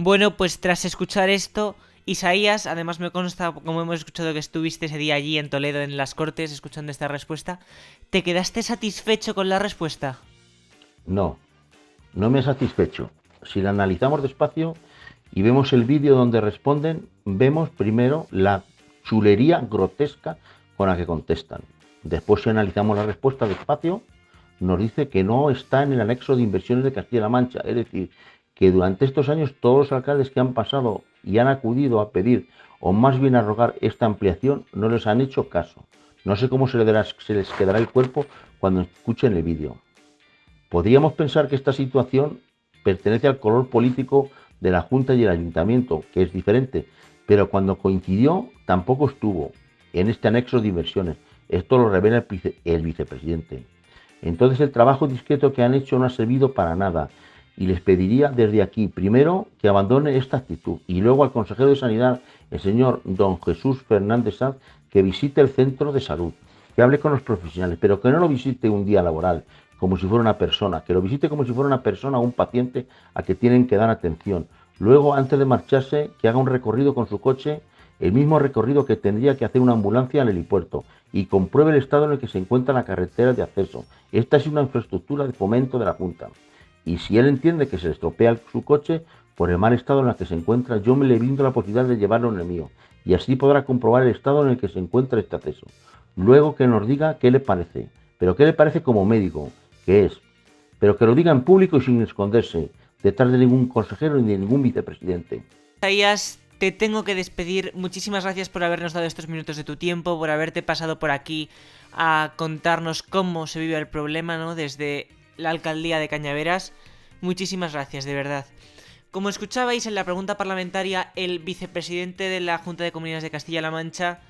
B: Bueno, pues tras escuchar esto, Isaías, además me consta, como hemos escuchado que estuviste ese día allí en Toledo en las Cortes escuchando esta respuesta, ¿te quedaste satisfecho con la respuesta?
F: No me ha satisfecho. Si la analizamos despacio y vemos el vídeo donde responden, vemos primero la chulería grotesca con la que contestan. Después, si analizamos la respuesta despacio, nos dice que no está en el anexo de inversiones de Castilla-La Mancha. Es decir, que durante estos años todos los alcaldes que han pasado y han acudido a pedir, o más bien a rogar esta ampliación, no les han hecho caso. No sé cómo se les quedará el cuerpo cuando escuchen el vídeo. Podríamos pensar que esta situación pertenece al color político de la Junta y el Ayuntamiento, que es diferente, pero cuando coincidió tampoco estuvo en este anexo de inversiones. Esto lo revela el vicepresidente. Entonces el trabajo discreto que han hecho no ha servido para nada y les pediría desde aquí, primero, que abandone esta actitud y luego al consejero de Sanidad, el señor don Jesús Fernández Sanz, que visite el centro de salud, que hable con los profesionales, pero que no lo visite un día laboral, como si fuera una persona, que lo visite como si fuera una persona o un paciente a que tienen que dar atención. Luego, antes de marcharse, que haga un recorrido con su coche, el mismo recorrido que tendría que hacer una ambulancia al helipuerto, y compruebe el estado en el que se encuentra la carretera de acceso. Esta es una infraestructura de fomento de la Junta. Y si él entiende que se le estropea su coche por el mal estado en el que se encuentra, yo me le brindo la posibilidad de llevarlo en el mío, y así podrá comprobar el estado en el que se encuentra este acceso. Luego que nos diga qué le parece, pero qué le parece como médico, que es, pero que lo diga en público y sin esconderse detrás de ningún consejero ni de ningún vicepresidente.
B: Isaías, te tengo que despedir. Muchísimas gracias por habernos dado estos minutos de tu tiempo, por haberte pasado por aquí a contarnos cómo se vive el problema, ¿no?, desde la alcaldía de Cañaveras. Muchísimas gracias, de verdad. Como escuchabais en la pregunta parlamentaria, el vicepresidente de la Junta de Comunidades de Castilla-La Mancha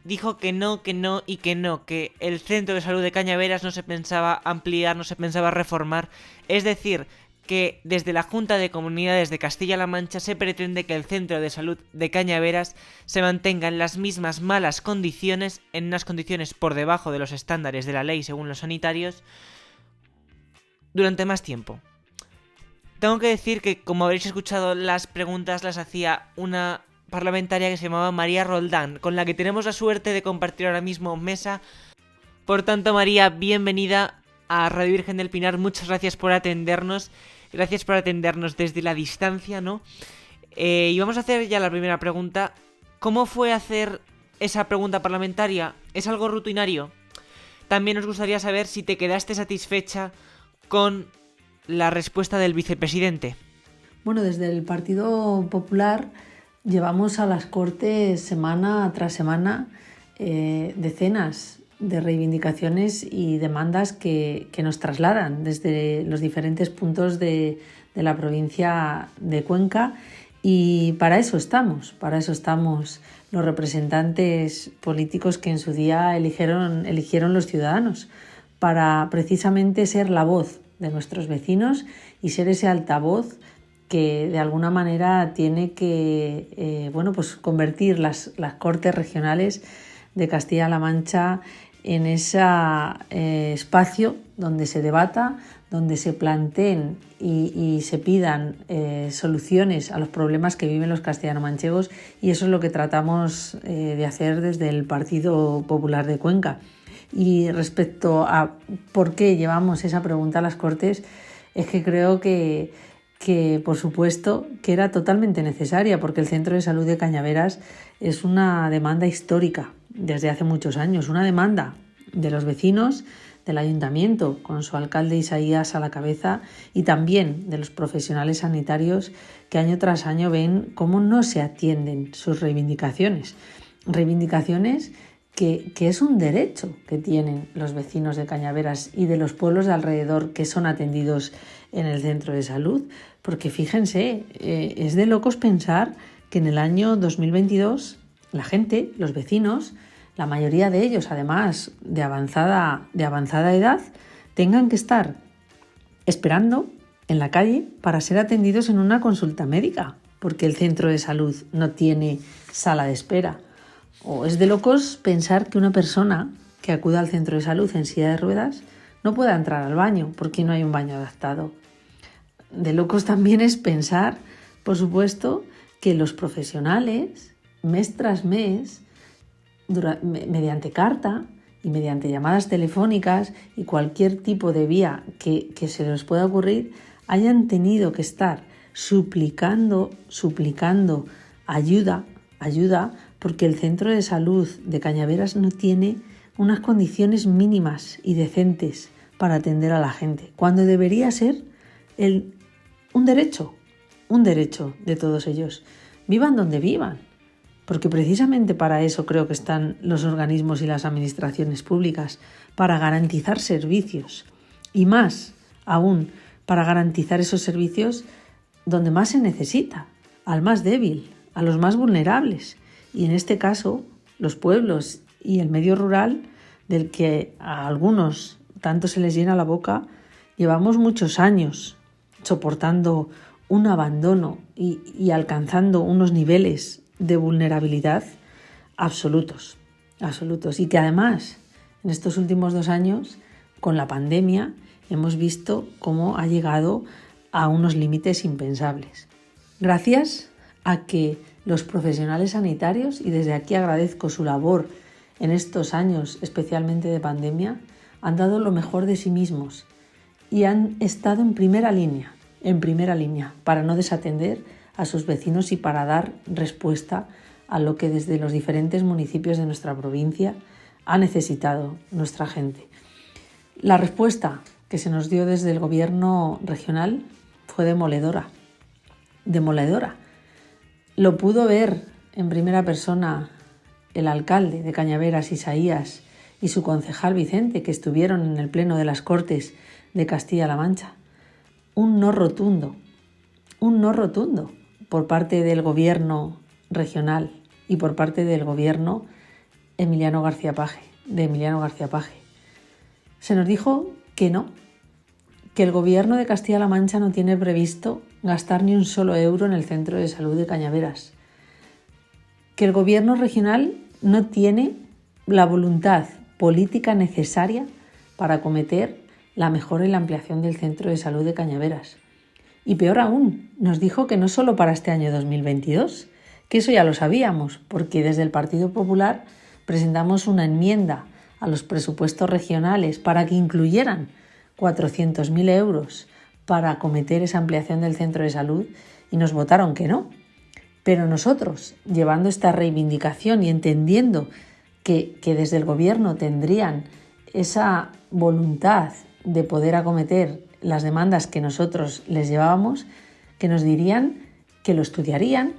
B: dijo que no, que el centro de salud de Cañaveras no se pensaba ampliar, no se pensaba reformar. Es decir, que desde la Junta de Comunidades de Castilla-La Mancha se pretende que el centro de salud de Cañaveras se mantenga en las mismas malas condiciones, en unas condiciones por debajo de los estándares de la ley según los sanitarios, durante más tiempo. Tengo que decir que, como habréis escuchado, las preguntas las hacía una parlamentaria que se llamaba María Roldán, con la que tenemos la suerte de compartir ahora mismo mesa. Por tanto, María, bienvenida a Radio Virgen del Pinar. Muchas gracias por atendernos. Gracias por atendernos desde la distancia, ¿no? Y vamos a hacer ya la primera pregunta. ¿Cómo fue hacer esa pregunta parlamentaria? ¿Es algo rutinario? También nos gustaría saber si te quedaste satisfecha con la respuesta del vicepresidente.
J: Bueno, desde el Partido Popular llevamos a las Cortes semana tras semana decenas de reivindicaciones y demandas que nos trasladan desde los diferentes puntos de la provincia de Cuenca, y para eso estamos los representantes políticos que en su día eligieron los ciudadanos, para precisamente ser la voz de nuestros vecinos y ser ese altavoz que de alguna manera tiene que pues convertir las Cortes regionales de Castilla-La Mancha en ese espacio donde se debata, donde se planteen y se pidan soluciones a los problemas que viven los castellano-manchegos, y eso es lo que tratamos de hacer desde el Partido Popular de Cuenca. Y respecto a por qué llevamos esa pregunta a las Cortes, es que creo que por supuesto que era totalmente necesaria, porque el Centro de Salud de Cañaveras es una demanda histórica desde hace muchos años, una demanda de los vecinos, del ayuntamiento, con su alcalde Isaías a la cabeza, y también de los profesionales sanitarios que año tras año ven cómo no se atienden sus reivindicaciones. Reivindicaciones que es un derecho que tienen los vecinos de Cañaveras y de los pueblos de alrededor que son atendidos en el centro de salud, porque fíjense, es de locos pensar que en el año 2022 la gente, los vecinos, la mayoría de ellos además de avanzada edad, tengan que estar esperando en la calle para ser atendidos en una consulta médica, porque el centro de salud no tiene sala de espera. O es de locos pensar que una persona que acuda al centro de salud en silla de ruedas no pueda entrar al baño porque no hay un baño adaptado. De locos también es pensar, por supuesto, que los profesionales, mes tras mes, mediante carta y mediante llamadas telefónicas y cualquier tipo de vía que se les pueda ocurrir, hayan tenido que estar suplicando ayuda, porque el centro de salud de Cañaveras no tiene unas condiciones mínimas y decentes para atender a la gente, cuando debería ser un derecho de todos ellos, vivan donde vivan, porque precisamente para eso creo que están los organismos y las administraciones públicas, para garantizar servicios, y más aún para garantizar esos servicios donde más se necesita, al más débil, a los más vulnerables, y en este caso los pueblos y el medio rural, del que a algunos tanto se les llena la boca, llevamos muchos años soportando un abandono y alcanzando unos niveles de vulnerabilidad absolutos, y que además en estos últimos 2 años, con la pandemia, hemos visto cómo ha llegado a unos límites impensables. Gracias a que los profesionales sanitarios, y desde aquí agradezco su labor en estos años, especialmente de pandemia, han dado lo mejor de sí mismos y han estado en primera línea, para no desatender a sus vecinos y para dar respuesta a lo que desde los diferentes municipios de nuestra provincia ha necesitado nuestra gente. La respuesta que se nos dio desde el gobierno regional fue demoledora. Lo pudo ver en primera persona el alcalde de Cañaveras, Isaías, y su concejal Vicente, que estuvieron en el pleno de las Cortes de Castilla-La Mancha. Un no rotundo por parte del gobierno regional y por parte del gobierno de Emiliano García Paje. Se nos dijo que no, que el gobierno de Castilla-La Mancha no tiene previsto gastar ni un solo euro en el centro de salud de Cañaveras, que el gobierno regional no tiene la voluntad política necesaria para acometer la mejora y la ampliación del centro de salud de Cañaveras. Y peor aún, nos dijo que no solo para este año 2022, que eso ya lo sabíamos, porque desde el Partido Popular presentamos una enmienda a los presupuestos regionales para que incluyeran 400.000 euros para acometer esa ampliación del centro de salud, y nos votaron que no. Pero nosotros, llevando esta reivindicación y entendiendo que desde el gobierno tendrían esa voluntad de poder acometer las demandas que nosotros les llevábamos, que nos dirían que lo estudiarían,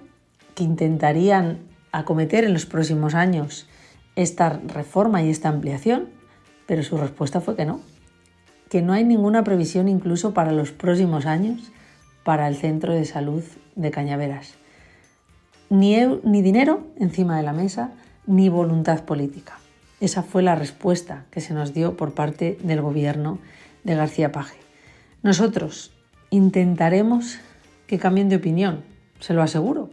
J: que intentarían acometer en los próximos años esta reforma y esta ampliación, pero su respuesta fue que no hay ninguna previsión incluso para los próximos años para el centro de salud de Cañaveras. Ni dinero encima de la mesa, ni voluntad política. Esa fue la respuesta que se nos dio por parte del gobierno de García Paje. Nosotros intentaremos que cambien de opinión, se lo aseguro,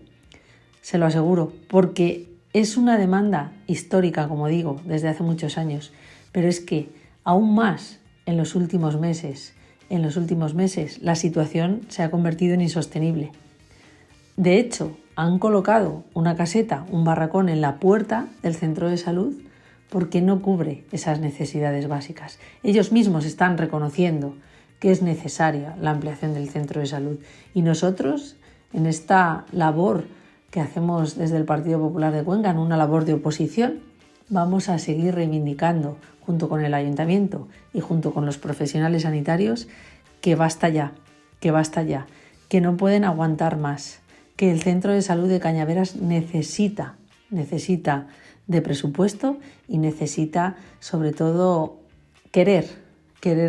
J: porque es una demanda histórica, como digo, desde hace muchos años, pero es que aún más en los últimos meses la situación se ha convertido en insostenible. De hecho, han colocado una caseta, un barracón en la puerta del centro de salud porque no cubre esas necesidades básicas. Ellos mismos están reconociendo que es necesaria la ampliación del centro de salud, y nosotros, en esta labor que hacemos desde el Partido Popular de Cuenca, en una labor de oposición, vamos a seguir reivindicando junto con el ayuntamiento y junto con los profesionales sanitarios que basta ya, que no pueden aguantar más, que el Centro de Salud de Cañaveras necesita de presupuesto y necesita sobre todo querer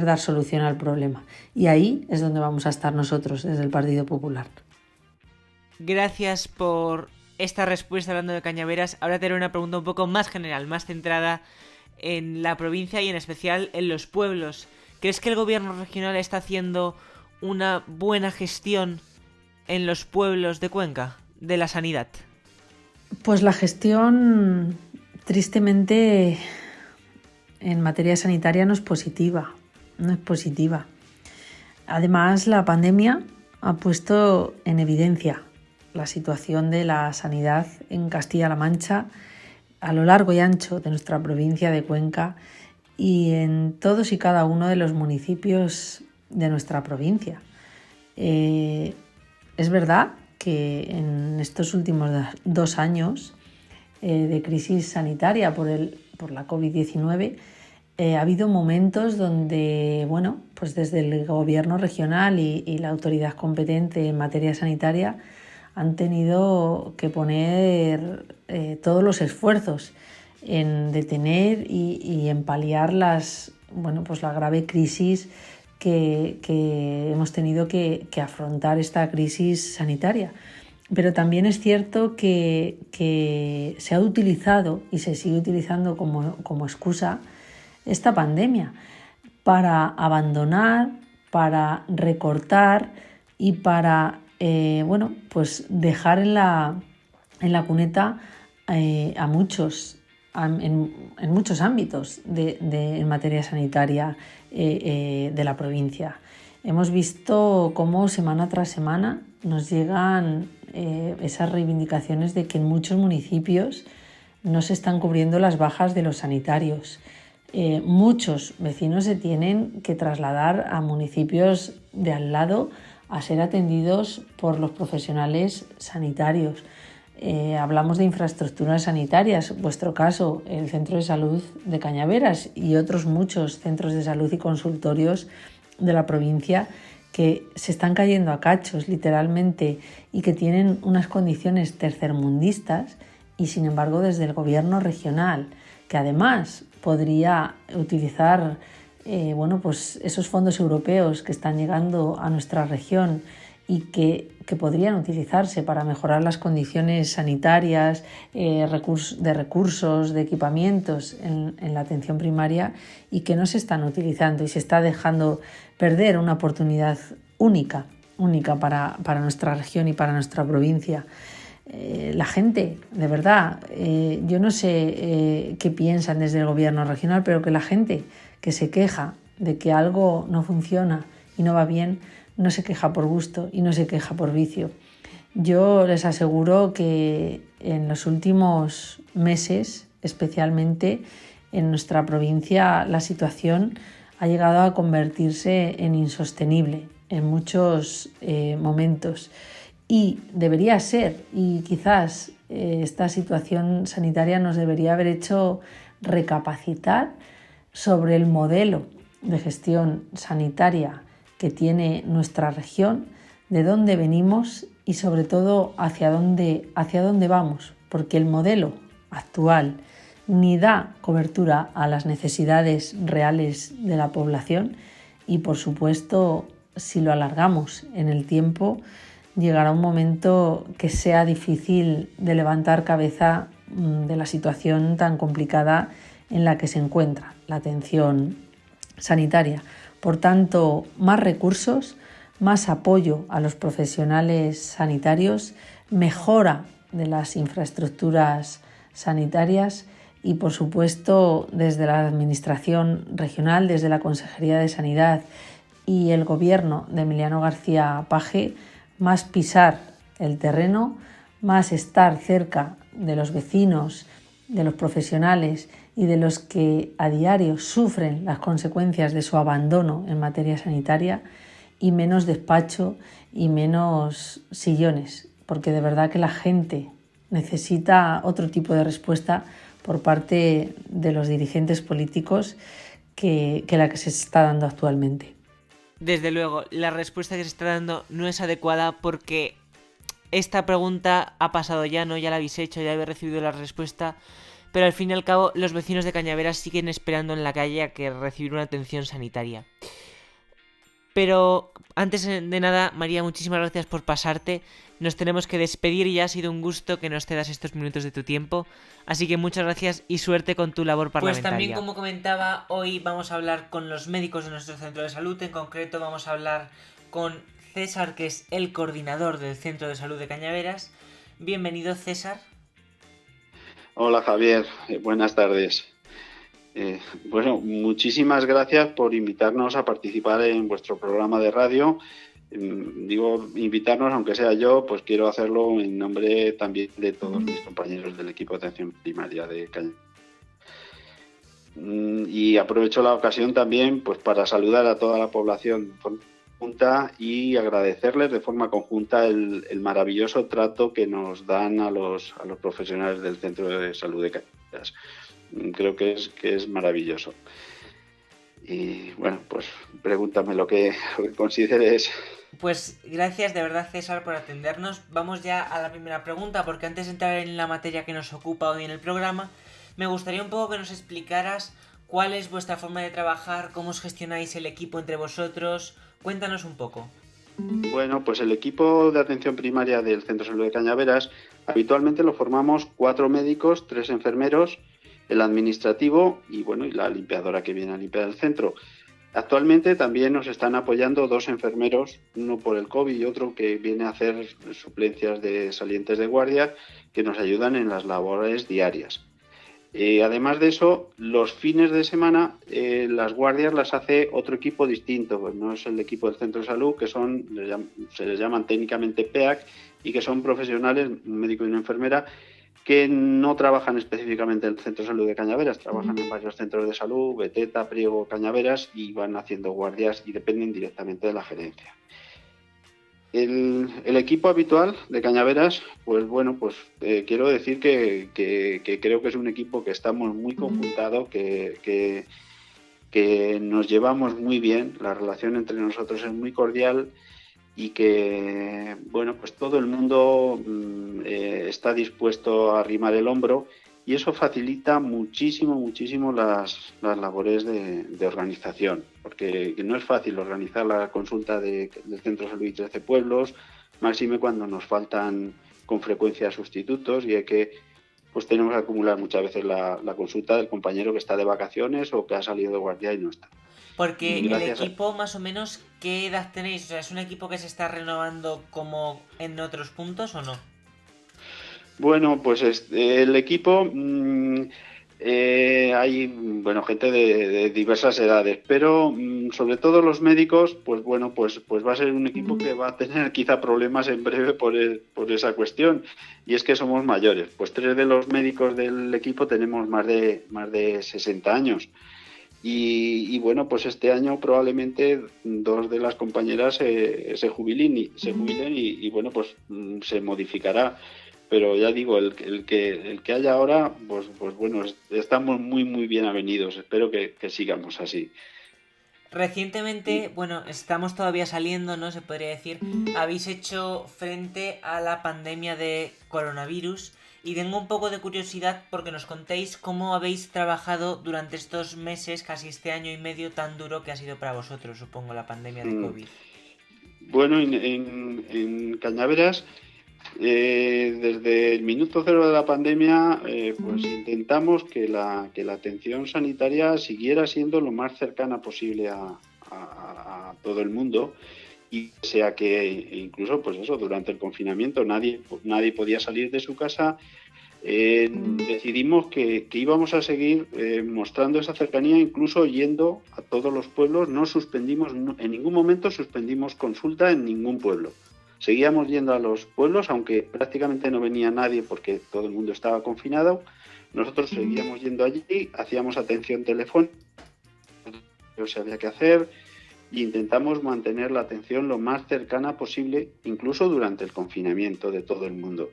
J: dar solución al problema. Y ahí es donde vamos a estar nosotros desde el Partido Popular.
B: Gracias por esta respuesta hablando de Cañaveras. Ahora te haré una pregunta un poco más general, más centrada en la provincia y en especial en los pueblos. ¿Crees que el gobierno regional está haciendo una buena gestión en los pueblos de Cuenca de la sanidad?
J: Pues la gestión, tristemente, en materia sanitaria no es positiva. Además, la pandemia ha puesto en evidencia la situación de la sanidad en Castilla-La Mancha a lo largo y ancho de nuestra provincia de Cuenca y en todos y cada uno de los municipios de nuestra provincia. Es verdad que en estos últimos 2 años de crisis sanitaria por la COVID-19 ha habido momentos donde, pues desde el gobierno regional y la autoridad competente en materia sanitaria han tenido que poner todos los esfuerzos en detener y en paliar la grave crisis que hemos tenido que afrontar, esta crisis sanitaria. Pero también es cierto que se ha utilizado y se sigue utilizando como excusa esta pandemia para abandonar, para recortar y para dejar en la cuneta a muchos en muchos ámbitos en materia sanitaria de la provincia. Hemos visto cómo semana tras semana nos llegan esas reivindicaciones de que en muchos municipios no se están cubriendo las bajas de los sanitarios. Muchos vecinos se tienen que trasladar a municipios de al lado a ser atendidos por los profesionales sanitarios. Hablamos de infraestructuras sanitarias, vuestro caso, el Centro de Salud de Cañaveras y otros muchos centros de salud y consultorios de la provincia que se están cayendo a cachos literalmente y que tienen unas condiciones tercermundistas y sin embargo desde el gobierno regional, que además podría utilizar esos fondos europeos que están llegando a nuestra región y que podrían utilizarse para mejorar las condiciones sanitarias, de recursos, de equipamientos en la atención primaria y que no se están utilizando y se está dejando perder una oportunidad única para nuestra región y para nuestra provincia. La gente, de verdad, yo no sé qué piensan desde el gobierno regional, pero que la gente que se queja de que algo no funciona y no va bien, no se queja por gusto y no se queja por vicio. Yo les aseguro que en los últimos meses, especialmente en nuestra provincia, la situación ha llegado a convertirse en insostenible en muchos momentos. Y debería ser, y quizás esta situación sanitaria nos debería haber hecho recapacitar sobre el modelo de gestión sanitaria que tiene nuestra región, de dónde venimos y sobre todo hacia dónde vamos, porque el modelo actual ni da cobertura a las necesidades reales de la población y, por supuesto, si lo alargamos en el tiempo, llegará un momento que sea difícil de levantar cabeza de la situación tan complicada en la que se encuentra la atención sanitaria. Por tanto, más recursos, más apoyo a los profesionales sanitarios, mejora de las infraestructuras sanitarias y, por supuesto, desde la Administración regional, desde la Consejería de Sanidad y el Gobierno de Emiliano García Paje, más pisar el terreno, más estar cerca de los vecinos, de los profesionales y de los que a diario sufren las consecuencias de su abandono en materia sanitaria y menos despacho y menos sillones, porque de verdad que la gente necesita otro tipo de respuesta por parte de los dirigentes políticos que la que se está dando actualmente.
B: Desde luego, la respuesta que se está dando no es adecuada porque esta pregunta ha pasado ya, ¿no? Ya la habéis hecho, ya habéis recibido la respuesta, pero al fin y al cabo los vecinos de Cañaveras siguen esperando en la calle a que recibir una atención sanitaria. Pero antes de nada, María, muchísimas gracias por pasarte. Nos tenemos que despedir y ya ha sido un gusto que nos cedas estos minutos de tu tiempo. Así que muchas gracias y suerte con tu labor parlamentaria. Pues también, como comentaba, hoy vamos a hablar con los médicos de nuestro centro de salud. En concreto vamos a hablar con César, que es el coordinador del Centro de Salud de Cañaveras. Bienvenido, César.
K: Hola, Javier. Buenas tardes. Bueno, muchísimas gracias por invitarnos a participar en vuestro programa de radio. Digo invitarnos, aunque sea yo, pues quiero hacerlo en nombre también de todos mis compañeros del equipo de atención primaria de Cañaveras. Y aprovecho la ocasión también pues para saludar a toda la población conjunta y agradecerles de forma conjunta el maravilloso trato que nos dan a los profesionales del Centro de Salud de Cañaveras. Creo que es maravilloso. Y bueno, pues pregúntame lo que consideres.
B: Pues gracias de verdad, César, por atendernos. Vamos ya a la primera pregunta, porque antes de entrar en la materia que nos ocupa hoy en el programa, me gustaría un poco que nos explicaras cuál es vuestra forma de trabajar, cómo os gestionáis el equipo entre vosotros. Cuéntanos un poco.
K: Bueno, pues el equipo de atención primaria del Centro de Salud de Cañaveras habitualmente lo formamos 4 médicos, 3 enfermeros, el administrativo y bueno, y la limpiadora que viene a limpiar el centro. Actualmente también nos están apoyando 2 enfermeros, uno por el COVID y otro que viene a hacer suplencias de salientes de guardia, que nos ayudan en las labores diarias. Además de eso, los fines de semana las guardias las hace otro equipo distinto, pues no es el equipo del Centro de Salud, que se les llaman técnicamente PEAC y que son profesionales, un médico y una enfermera, que no trabajan específicamente en el Centro de Salud de Cañaveras, trabajan en varios centros de salud, Beteta, Priego, Cañaveras, y van haciendo guardias y dependen directamente de la gerencia. El equipo habitual de Cañaveras, pues bueno, pues quiero decir que creo que es un equipo que estamos muy conjuntados, que nos llevamos muy bien, la relación entre nosotros es muy cordial y que, bueno, pues todo el mundo está dispuesto a arrimar el hombro y eso facilita muchísimo las labores de organización, porque no es fácil organizar la consulta del Centro de Salud y 13 pueblos, máxime cuando nos faltan con frecuencia sustitutos y hay que, pues tenemos que acumular muchas veces la consulta del compañero que está de vacaciones o que ha salido de guardia y no está.
B: Porque el equipo, más o menos, ¿qué edad tenéis? O sea, ¿es un equipo que se está renovando como en otros puntos o no?
K: Bueno, pues el equipo hay bueno gente de diversas edades, pero sobre todo los médicos, pues bueno, pues va a ser un equipo que va a tener quizá problemas en breve por esa cuestión, y es que somos mayores. Pues 3 de los médicos del equipo tenemos más de 60 años. Y bueno, pues este año probablemente 2 de las compañeras se jubilen y bueno, pues se modificará. Pero ya digo, el que haya ahora, pues bueno, estamos muy bien avenidos. Espero que sigamos así.
B: Recientemente, bueno, estamos todavía saliendo, ¿no? Se podría decir, habéis hecho frente a la pandemia de coronavirus y tengo un poco de curiosidad porque nos contéis cómo habéis trabajado durante estos meses, casi este año y medio tan duro que ha sido para vosotros, supongo, la pandemia de COVID.
K: Bueno, en Cañaveras, desde el minuto cero de la pandemia, pues intentamos que la atención sanitaria siguiera siendo lo más cercana posible a todo el mundo, y sea que incluso pues eso, durante el confinamiento nadie podía salir de su casa. Decidimos que íbamos a seguir mostrando esa cercanía, incluso yendo a todos los pueblos. No suspendimos, en ningún momento suspendimos consulta en ningún pueblo. Seguíamos yendo a los pueblos, aunque prácticamente no venía nadie porque todo el mundo estaba confinado. Nosotros seguíamos yendo allí, hacíamos atención telefónica, lo que se había que hacer, e intentamos mantener la atención lo más cercana posible, incluso durante el confinamiento de todo el mundo.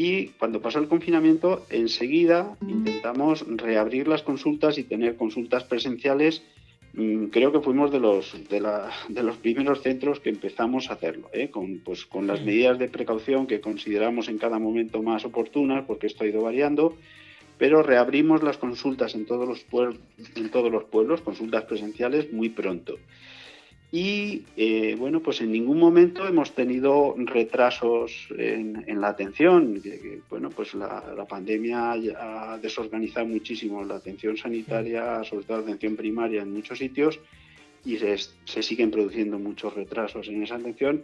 K: Y cuando pasó el confinamiento, enseguida intentamos reabrir las consultas y tener consultas presenciales. Creo que fuimos de los primeros centros que empezamos a hacerlo, con las medidas de precaución que consideramos en cada momento más oportunas, porque esto ha ido variando, pero reabrimos las consultas en todos los pueblos, consultas presenciales muy pronto. Y pues en ningún momento hemos tenido retrasos en la atención. Pues la pandemia ha desorganizado muchísimo la atención sanitaria, sobre todo la atención primaria en muchos sitios, y se siguen produciendo muchos retrasos en esa atención.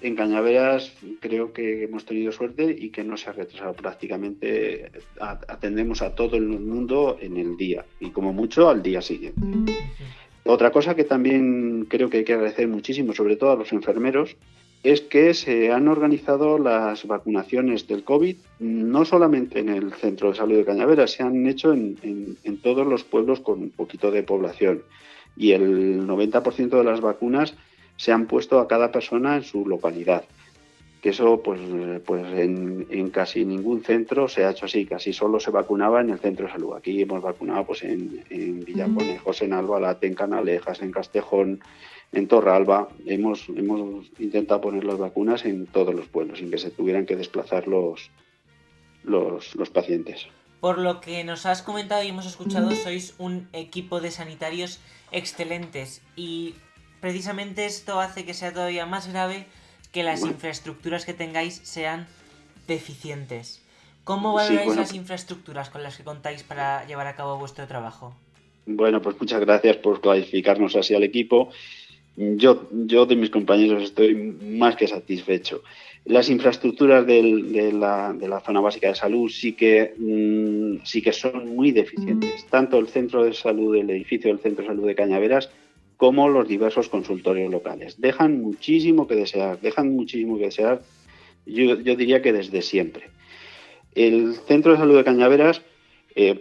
K: En Cañaveras creo que hemos tenido suerte y que no se ha retrasado prácticamente. Atendemos a todo el mundo en el día y como mucho al día siguiente. Otra cosa que también creo que hay que agradecer muchísimo, sobre todo a los enfermeros, es que se han organizado las vacunaciones del COVID, no solamente en el Centro de Salud de Cañaveras, se han hecho en todos los pueblos con un poquito de población. Y el 90% de las vacunas se han puesto a cada persona en su localidad. Que eso, pues en casi ningún centro se ha hecho así, casi solo se vacunaba en el centro de salud. Aquí hemos vacunado pues en Villaconejos, en Albalate, en Canalejas, en Castejón, en Torralba. Hemos intentado poner las vacunas en todos los pueblos, sin que se tuvieran que desplazar los pacientes.
B: Por lo que nos has comentado y hemos escuchado, sois un equipo de sanitarios excelentes y precisamente esto hace que sea todavía más grave que las infraestructuras que tengáis sean deficientes. ¿Cómo valoráis las infraestructuras con las que contáis para llevar a cabo vuestro trabajo?
K: Bueno, pues muchas gracias por clasificarnos así al equipo. Yo de mis compañeros estoy más que satisfecho. Las infraestructuras de la zona básica de salud sí que son muy deficientes. Tanto el centro de salud, el edificio del centro de salud de Cañaveras, como los diversos consultorios locales. Dejan muchísimo que desear. Yo diría que desde siempre. El centro de salud de Cañaveras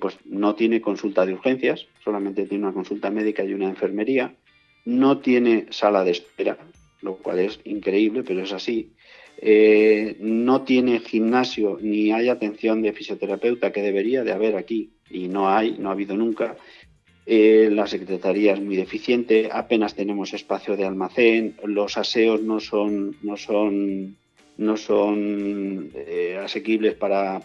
K: pues no tiene consulta de urgencias, solamente tiene una consulta médica y una enfermería. No tiene sala de espera, lo cual es increíble, pero es así. No tiene gimnasio ni hay atención de fisioterapeuta, que debería de haber aquí, y no ha habido nunca. La secretaría es muy deficiente, apenas tenemos espacio de almacén, los aseos no son asequibles para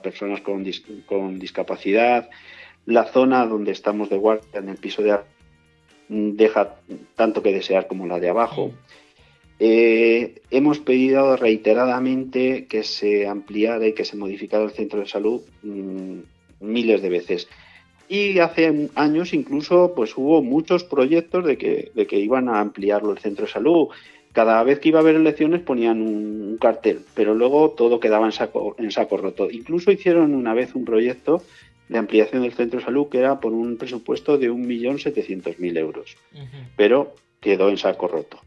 K: personas con discapacidad. La zona donde estamos de guardia, en el piso de arriba, deja tanto que desear como la de abajo. Hemos pedido reiteradamente que se ampliara y que se modificara el centro de salud miles de veces. Y hace años incluso pues hubo muchos proyectos de que iban a ampliarlo el centro de salud. Cada vez que iba a haber elecciones ponían un cartel, pero luego todo quedaba en saco roto. Incluso hicieron una vez un proyecto de ampliación del centro de salud que era por un presupuesto de 1.700.000 euros, pero quedó en saco roto.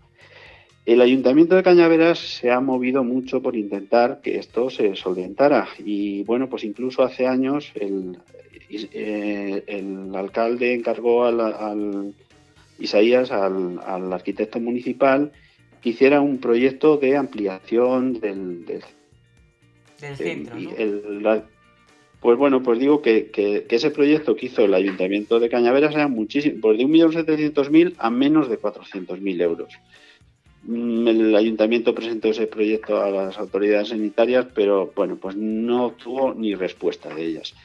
K: El Ayuntamiento de Cañaveras se ha movido mucho por intentar que esto se solventara y bueno, pues incluso hace años el alcalde encargó al Isaías, al arquitecto municipal, que hiciera un proyecto de ampliación del
B: centro, ¿no?
K: Pues bueno, pues digo que ese proyecto que hizo el Ayuntamiento de Cañaveras era muchísimo, pues de 1.700.000 a menos de 400.000 euros. El Ayuntamiento presentó ese proyecto a las autoridades sanitarias, pero bueno, pues no tuvo ni respuesta de ellas.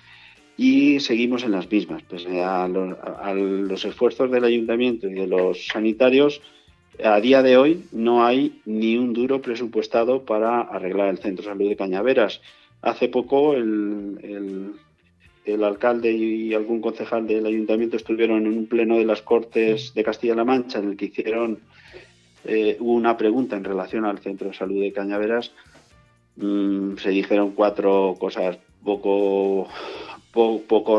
K: Y seguimos en las mismas, pese a los esfuerzos del Ayuntamiento y de los sanitarios. A día de hoy no hay ni un duro presupuestado para arreglar el centro de salud de Cañaveras. Hace poco el alcalde y algún concejal del ayuntamiento estuvieron en un pleno de las Cortes de Castilla-La Mancha en el que hicieron hubo una pregunta en relación al centro de salud de Cañaveras. Se dijeron 4 cosas poco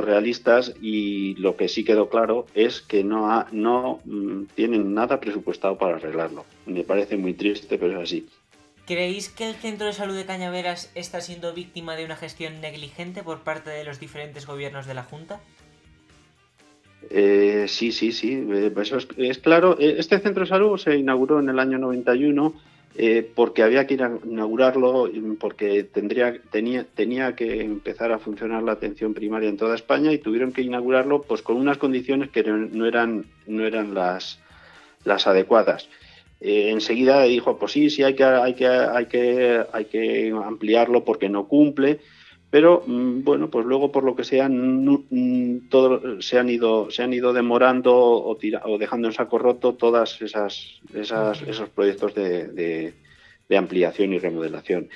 K: realistas y lo que sí quedó claro es que no tienen nada presupuestado para arreglarlo. Me parece muy triste, pero es así.
B: ¿Creéis que el Centro de Salud de Cañaveras está siendo víctima de una gestión negligente por parte de los diferentes gobiernos de la Junta?
K: Sí. Eso es claro. Este centro de salud se inauguró en el año 91 porque había que inaugurarlo, porque tenía que empezar a funcionar la atención primaria en toda España, y tuvieron que inaugurarlo pues con unas condiciones que no eran las adecuadas. Enseguida dijo, pues sí, hay que ampliarlo porque no cumple, pero bueno, pues luego por lo que sea todo se han ido demorando o dejando en saco roto todas esos proyectos de ampliación y remodelación.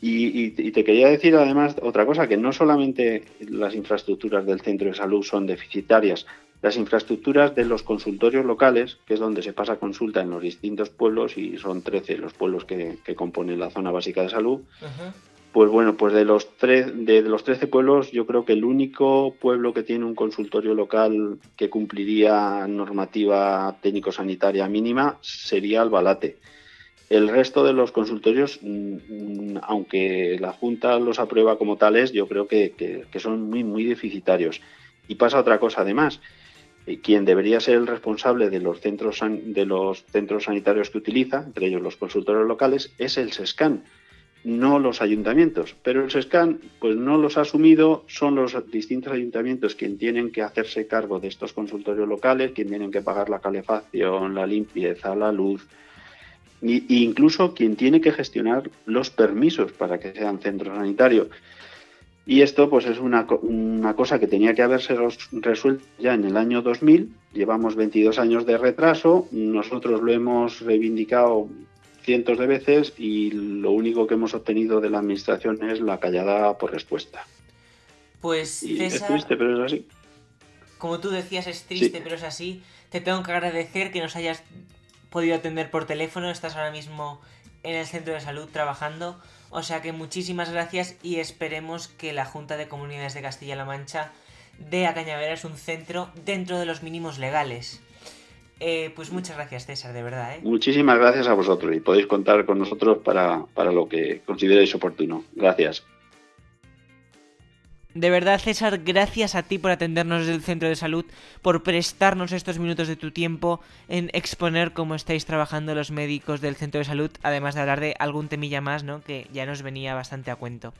K: Y te quería decir además otra cosa, que no solamente las infraestructuras del centro de salud son deficitarias, las infraestructuras de los consultorios locales, que es donde se pasa consulta en los distintos pueblos, y son 13 los pueblos que componen la zona básica de salud. Uh-huh. Pues bueno, pues de los 13 pueblos, yo creo que el único pueblo que tiene un consultorio local que cumpliría normativa técnico-sanitaria mínima sería Albalate. El resto de los consultorios, aunque la Junta los aprueba como tales, yo creo que son muy, muy deficitarios. Y pasa otra cosa además. Quien debería ser el responsable de los centros sanitarios que utiliza, entre ellos los consultorios locales, es el SESCAN, no los ayuntamientos. Pero el SESCAN pues no los ha asumido, son los distintos ayuntamientos quienes tienen que hacerse cargo de estos consultorios locales, quienes tienen que pagar la calefacción, la limpieza, la luz, e incluso quien tiene que gestionar los permisos para que sean centros sanitarios. Y esto pues es una cosa que tenía que haberse resuelto ya en el año 2000. Llevamos 22 años de retraso, nosotros lo hemos reivindicado cientos de veces y lo único que hemos obtenido de la administración es la callada por respuesta.
B: Pues
K: y
B: César,
K: es triste, pero es así.
B: Como tú decías, es triste,
K: sí,
B: pero es así. Te tengo que agradecer que nos hayas podido atender por teléfono. Estás ahora mismo en el centro de salud trabajando. O sea que muchísimas gracias y esperemos que la Junta de Comunidades de Castilla-La Mancha dé a Cañaveras un centro dentro de los mínimos legales. Pues muchas gracias, César, de verdad.
K: Muchísimas gracias a vosotros y podéis contar con nosotros para lo que consideréis oportuno. Gracias.
B: De verdad, César, gracias a ti por atendernos desde el centro de salud, por prestarnos estos minutos de tu tiempo en exponer cómo estáis trabajando los médicos del centro de salud, además de hablar de algún temilla más, ¿no?, que ya nos venía bastante a cuento.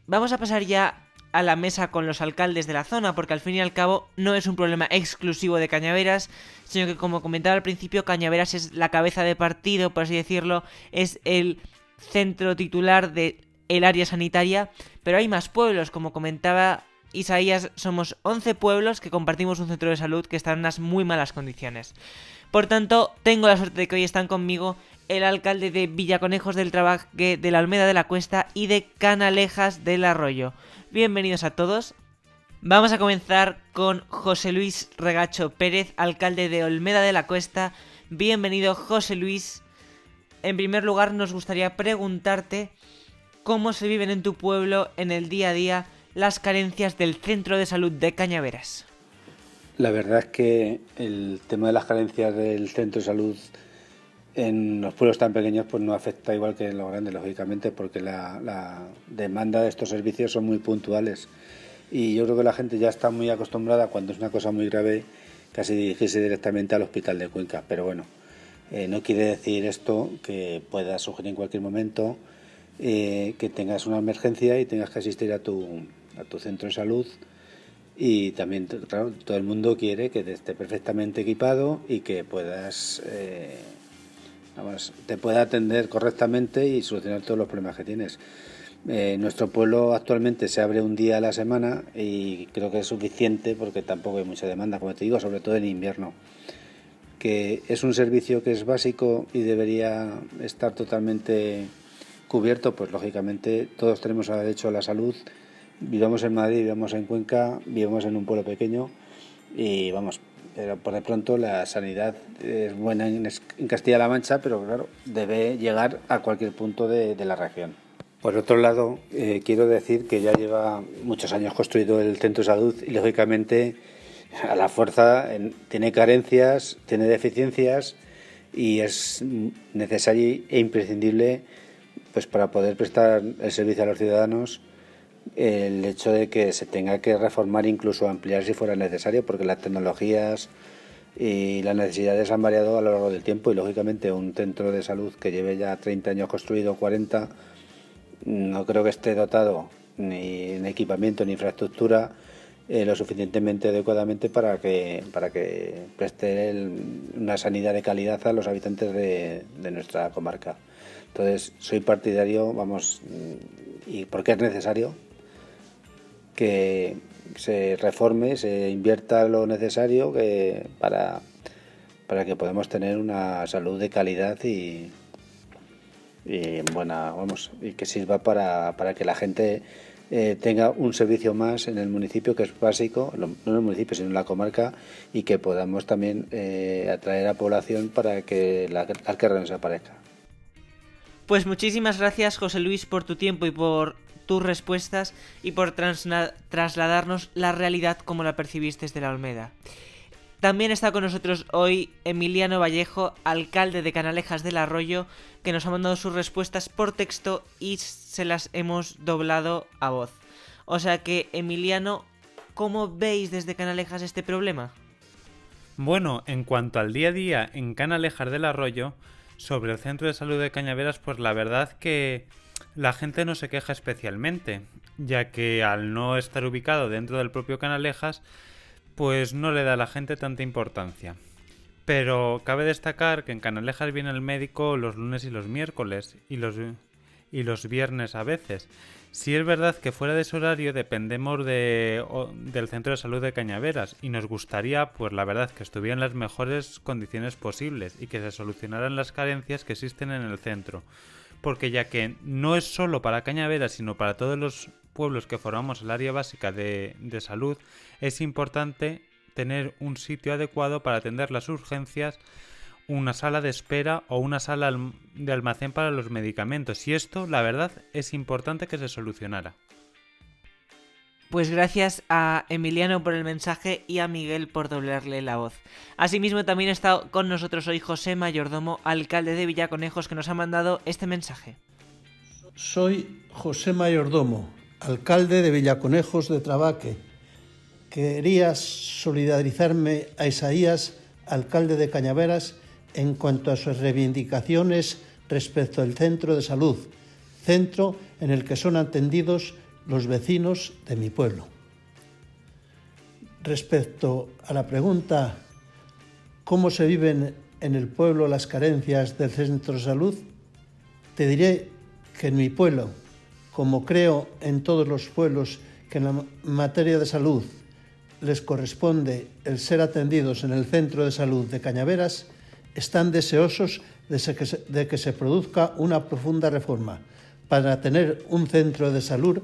B: Vamos a pasar ya a la mesa con los alcaldes de la zona, porque al fin y al cabo no es un problema exclusivo de Cañaveras, sino que, como comentaba al principio, Cañaveras es la cabeza de partido, por así decirlo, es el centro titular de el área sanitaria, pero hay más pueblos. Como comentaba Isaías, somos 11 pueblos que compartimos un centro de salud que está en unas muy malas condiciones. Por tanto, tengo la suerte de que hoy están conmigo el alcalde de Villaconejos del Trabaque, de la Olmeda de la Cuesta y de Canalejas del Arroyo. Bienvenidos a todos. Vamos a comenzar con José Luis Regacho Pérez, alcalde de Olmeda de la Cuesta. Bienvenido, José Luis. En primer lugar, nos gustaría preguntarte cómo se viven en tu pueblo en el día a día las carencias del centro de salud de Cañaveras.
L: La verdad es que el tema de las carencias del centro de salud en los pueblos tan pequeños pues no afecta igual que en los grandes, lógicamente, porque la demanda de estos servicios son muy puntuales y yo creo que la gente ya está muy acostumbrada, cuando es una cosa muy grave, casi dirigirse directamente al hospital de Cuenca. Pero bueno, no quiere decir esto que pueda surgir en cualquier momento, que tengas una emergencia y tengas que asistir a tu centro de salud. Y también, claro, todo el mundo quiere que esté perfectamente equipado y que puedas te pueda atender correctamente y solucionar todos los problemas que tienes. Nuestro pueblo actualmente se abre un día a la semana y creo que es suficiente porque tampoco hay mucha demanda, como te digo, sobre todo en invierno. Que es un servicio que es básico y debería estar totalmente cubierto, pues lógicamente todos tenemos derecho a la salud. Vivamos en Madrid, vivamos en Cuenca, vivamos en un pueblo pequeño y vamos, pero por de pronto la sanidad es buena en Castilla-La Mancha, pero claro, debe llegar a cualquier punto de la región. Por otro lado, quiero decir que ya lleva muchos años construido el centro de salud y lógicamente a la fuerza tiene carencias, tiene deficiencias y es necesario e imprescindible, pues para poder prestar el servicio a los ciudadanos, el hecho de que se tenga que reformar, incluso ampliar si fuera necesario, porque las tecnologías y las necesidades han variado a lo largo del tiempo y lógicamente un centro de salud que lleve ya 30 años construido, 40, no creo que esté dotado ni en equipamiento ni infraestructura lo suficientemente adecuadamente para que preste una sanidad de calidad a los habitantes de nuestra comarca. Entonces soy partidario, y porque es necesario que se reforme, se invierta lo necesario para que podamos tener una salud de calidad y buena, y que sirva para que la gente tenga un servicio más en el municipio, que es básico, no en el municipio sino en la comarca, y que podamos también atraer a población para que la alcaldía desaparezca.
B: Pues muchísimas gracias, José Luis, por tu tiempo y por tus respuestas y por trasladarnos la realidad como la percibiste desde la Olmeda. También está con nosotros hoy Emiliano Vallejo, alcalde de Canalejas del Arroyo, que nos ha mandado sus respuestas por texto y se las hemos doblado a voz. O sea que, Emiliano, ¿cómo veis desde Canalejas este problema?
C: Bueno, en cuanto al día a día en Canalejas del Arroyo, sobre el centro de salud de Cañaveras, pues la verdad que la gente no se queja especialmente, ya que al no estar ubicado dentro del propio Canalejas, pues no le da a la gente tanta importancia. Pero cabe destacar que en Canalejas viene el médico los lunes y los miércoles y los viernes a veces. Sí es verdad que fuera de ese horario dependemos del centro de salud de Cañaveras y nos gustaría, pues la verdad, que estuviera en las mejores condiciones posibles y que se solucionaran las carencias que existen en el centro. Porque ya que no es solo para Cañaveras, sino para todos los pueblos que formamos el área básica de salud, es importante tener un sitio adecuado para atender las urgencias, una sala de espera o una sala de almacén para los medicamentos. Y esto, la verdad, es importante que se solucionara.
B: Pues gracias a Emiliano por el mensaje y a Miguel por doblarle la voz. Asimismo también está con nosotros hoy José Mayordomo, alcalde de Villaconejos, que nos ha mandado este mensaje.
M: Soy José Mayordomo, alcalde de Villaconejos de Trabaque. Quería solidarizarme a Isaías, alcalde de Cañaveras, en cuanto a sus reivindicaciones respecto al centro de salud, centro en el que son atendidos los vecinos de mi pueblo. Respecto a la pregunta ¿cómo se viven en el pueblo las carencias del centro de salud?, te diré que en mi pueblo, como creo en todos los pueblos que en la materia de salud les corresponde el ser atendidos en el centro de salud de Cañaveras, están deseosos de que se produzca una profunda reforma para tener un centro de salud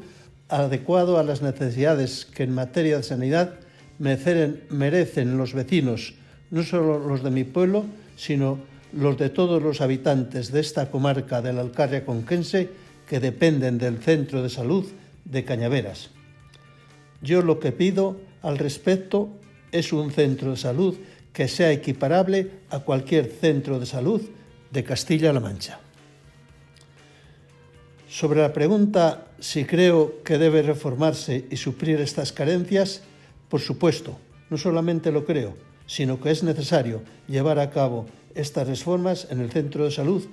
M: adecuado a las necesidades que en materia de sanidad merecen los vecinos, no solo los de mi pueblo, sino los de todos los habitantes de esta comarca de la Alcarria conquense que dependen del centro de salud de Cañaveras. Yo lo que pido al respecto es un centro de salud que sea equiparable a cualquier centro de salud de Castilla-La Mancha. Sobre la pregunta si creo que debe reformarse y suplir estas carencias, por supuesto, no solamente lo creo, sino que es necesario llevar a cabo estas reformas en el centro de salud,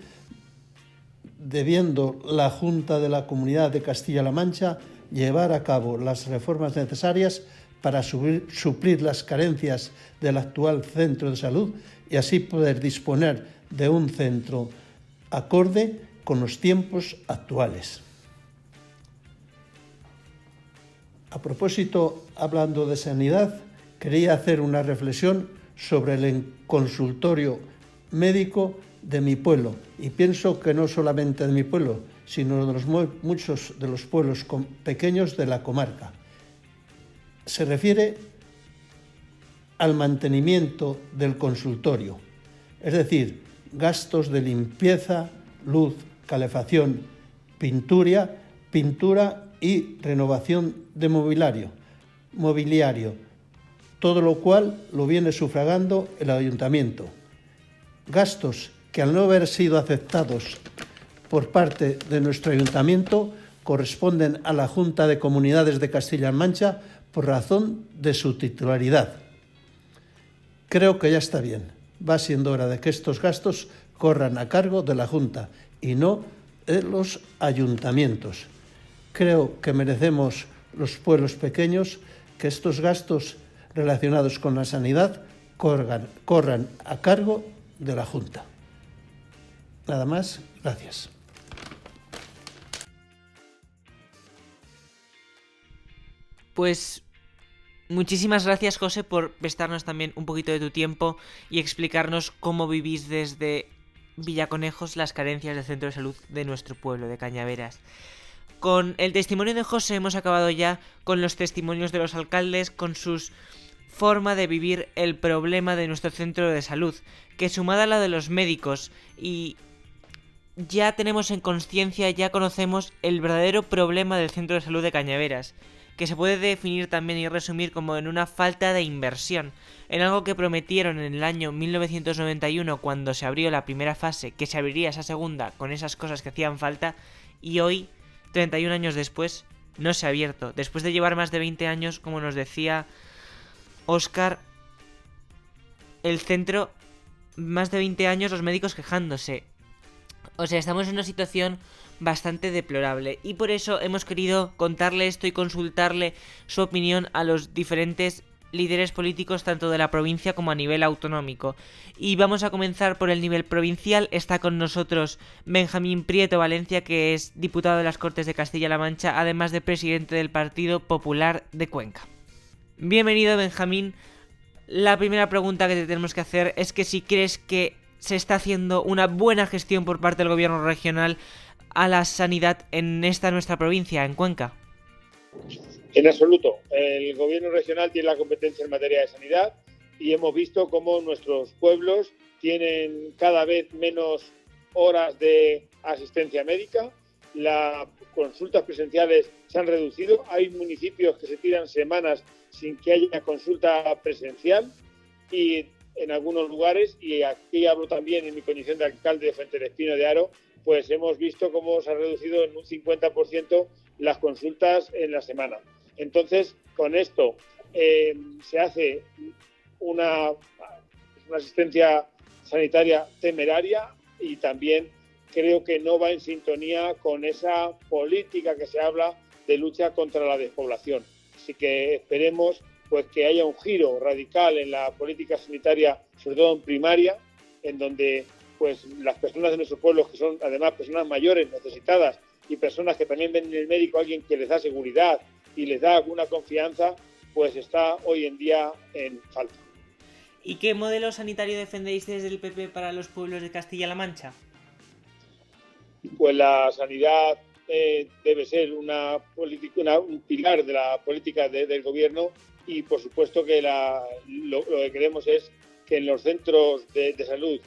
M: debiendo la Junta de la Comunidad de Castilla-La Mancha llevar a cabo las reformas necesarias para suplir las carencias del actual centro de salud y así poder disponer de un centro acorde con los tiempos actuales. A propósito, hablando de sanidad, quería hacer una reflexión sobre el consultorio médico de mi pueblo, y pienso que no solamente de mi pueblo, sino de muchos de los pueblos pequeños de la comarca. Se refiere al mantenimiento del consultorio, es decir, gastos de limpieza, luz, calefacción, pintura y renovación de mobiliario, todo lo cual lo viene sufragando el ayuntamiento. Gastos que al no haber sido aceptados por parte de nuestro ayuntamiento corresponden a la Junta de Comunidades de Castilla-La Mancha por razón de su titularidad. Creo que ya está bien. Va siendo hora de que estos gastos corran a cargo de la Junta y no de los ayuntamientos. Creo que merecemos los pueblos pequeños que estos gastos relacionados con la sanidad corran a cargo de la Junta. Nada más, gracias.
B: Pues muchísimas gracias, José, por prestarnos también un poquito de tu tiempo y explicarnos cómo vivís desde Villaconejos las carencias del centro de salud de nuestro pueblo, de Cañaveras. Con el testimonio de José hemos acabado ya con los testimonios de los alcaldes, con sus forma de vivir el problema de nuestro centro de salud, que sumada a la de los médicos, y ya tenemos en conciencia, ya conocemos el verdadero problema del centro de salud de Cañaveras, que se puede definir también y resumir como en una falta de inversión, en algo que prometieron en el año 1991 cuando se abrió la primera fase, que se abriría esa segunda con esas cosas que hacían falta, y hoy, 31 años después, no se ha abierto. Después de llevar más de 20 años, como nos decía Óscar, el centro, más de 20 años los médicos quejándose. O sea, estamos en una situación bastante deplorable y por eso hemos querido contarle esto y consultarle su opinión a los diferentes líderes políticos tanto de la provincia como a nivel autonómico. Y vamos a comenzar por el nivel provincial. Está con nosotros Benjamín Prieto Valencia, que es diputado de las Cortes de Castilla-La Mancha, además de presidente del Partido Popular de Cuenca. Bienvenido, Benjamín. La primera pregunta que te tenemos que hacer es que si crees que se está haciendo una buena gestión por parte del gobierno regional a la sanidad en esta nuestra provincia, en Cuenca.
N: En absoluto. El gobierno regional tiene la competencia en materia de sanidad y hemos visto cómo nuestros pueblos tienen cada vez menos horas de asistencia médica. Las consultas presenciales se han reducido. Hay municipios que se tiran semanas sin que haya consulta presencial y en algunos lugares, y aquí hablo también en mi condición de alcalde de Fuente del Espino de Haro, pues hemos visto cómo se ha reducido en un 50% las consultas en la semana. Entonces, con esto se hace una asistencia sanitaria temeraria y también creo que no va en sintonía con esa política que se habla de lucha contra la despoblación. Así que esperemos pues que haya un giro radical en la política sanitaria, sobre todo en primaria, en donde pues las personas de nuestros pueblos, que son además personas mayores, necesitadas, y personas que también ven en el médico a alguien que les da seguridad y les da alguna confianza, pues está hoy en día en falta.
B: ¿Y qué modelo sanitario defendéis desde el PP para los pueblos de Castilla-La
N: Pues la sanidad debe ser un pilar de la política del gobierno y por supuesto que lo que queremos es que en los centros de salud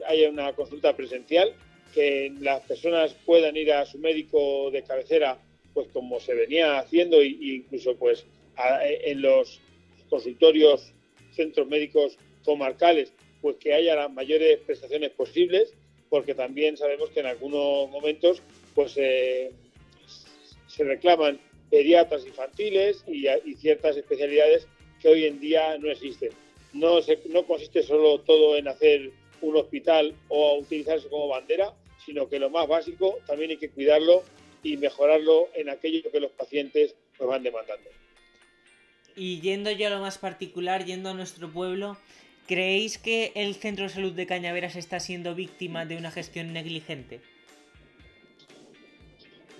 N: haya una consulta presencial, que las personas puedan ir a su médico de cabecera, pues como se venía haciendo, e incluso pues en los consultorios, centros médicos comarcales, pues que haya las mayores prestaciones posibles, porque también sabemos que en algunos momentos pues se reclaman pediatras infantiles y ciertas especialidades que hoy en día no existen. No consiste solo todo en hacer un hospital o utilizarse como bandera, sino que lo más básico también hay que cuidarlo y mejorarlo en aquello que los pacientes nos van demandando.
B: Y yendo yo a lo más particular, yendo a nuestro pueblo, ¿creéis que el Centro de Salud de Cañaveras está siendo víctima de una gestión negligente?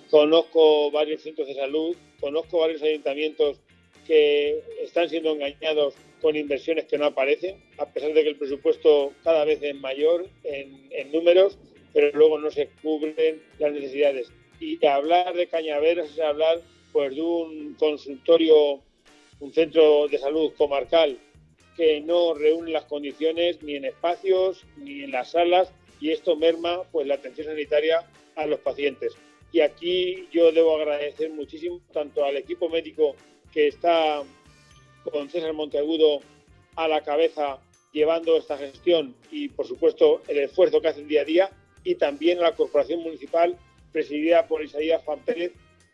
N: Conozco varios centros de salud, conozco varios ayuntamientos que están siendo engañados con inversiones que no aparecen, a pesar de que el presupuesto cada vez es mayor en números, pero luego no se cubren las necesidades. Y hablar de Cañaveras es hablar pues de un consultorio, un centro de salud comarcal que no reúne las condiciones ni en espacios ni en las salas, y esto merma pues la atención sanitaria a los pacientes. Y aquí yo debo agradecer muchísimo tanto al equipo médico que está con César Monteagudo a la cabeza llevando esta gestión y por supuesto el esfuerzo que hacen día a día, y también a la corporación municipal presidida por Isaías Juan Pérez,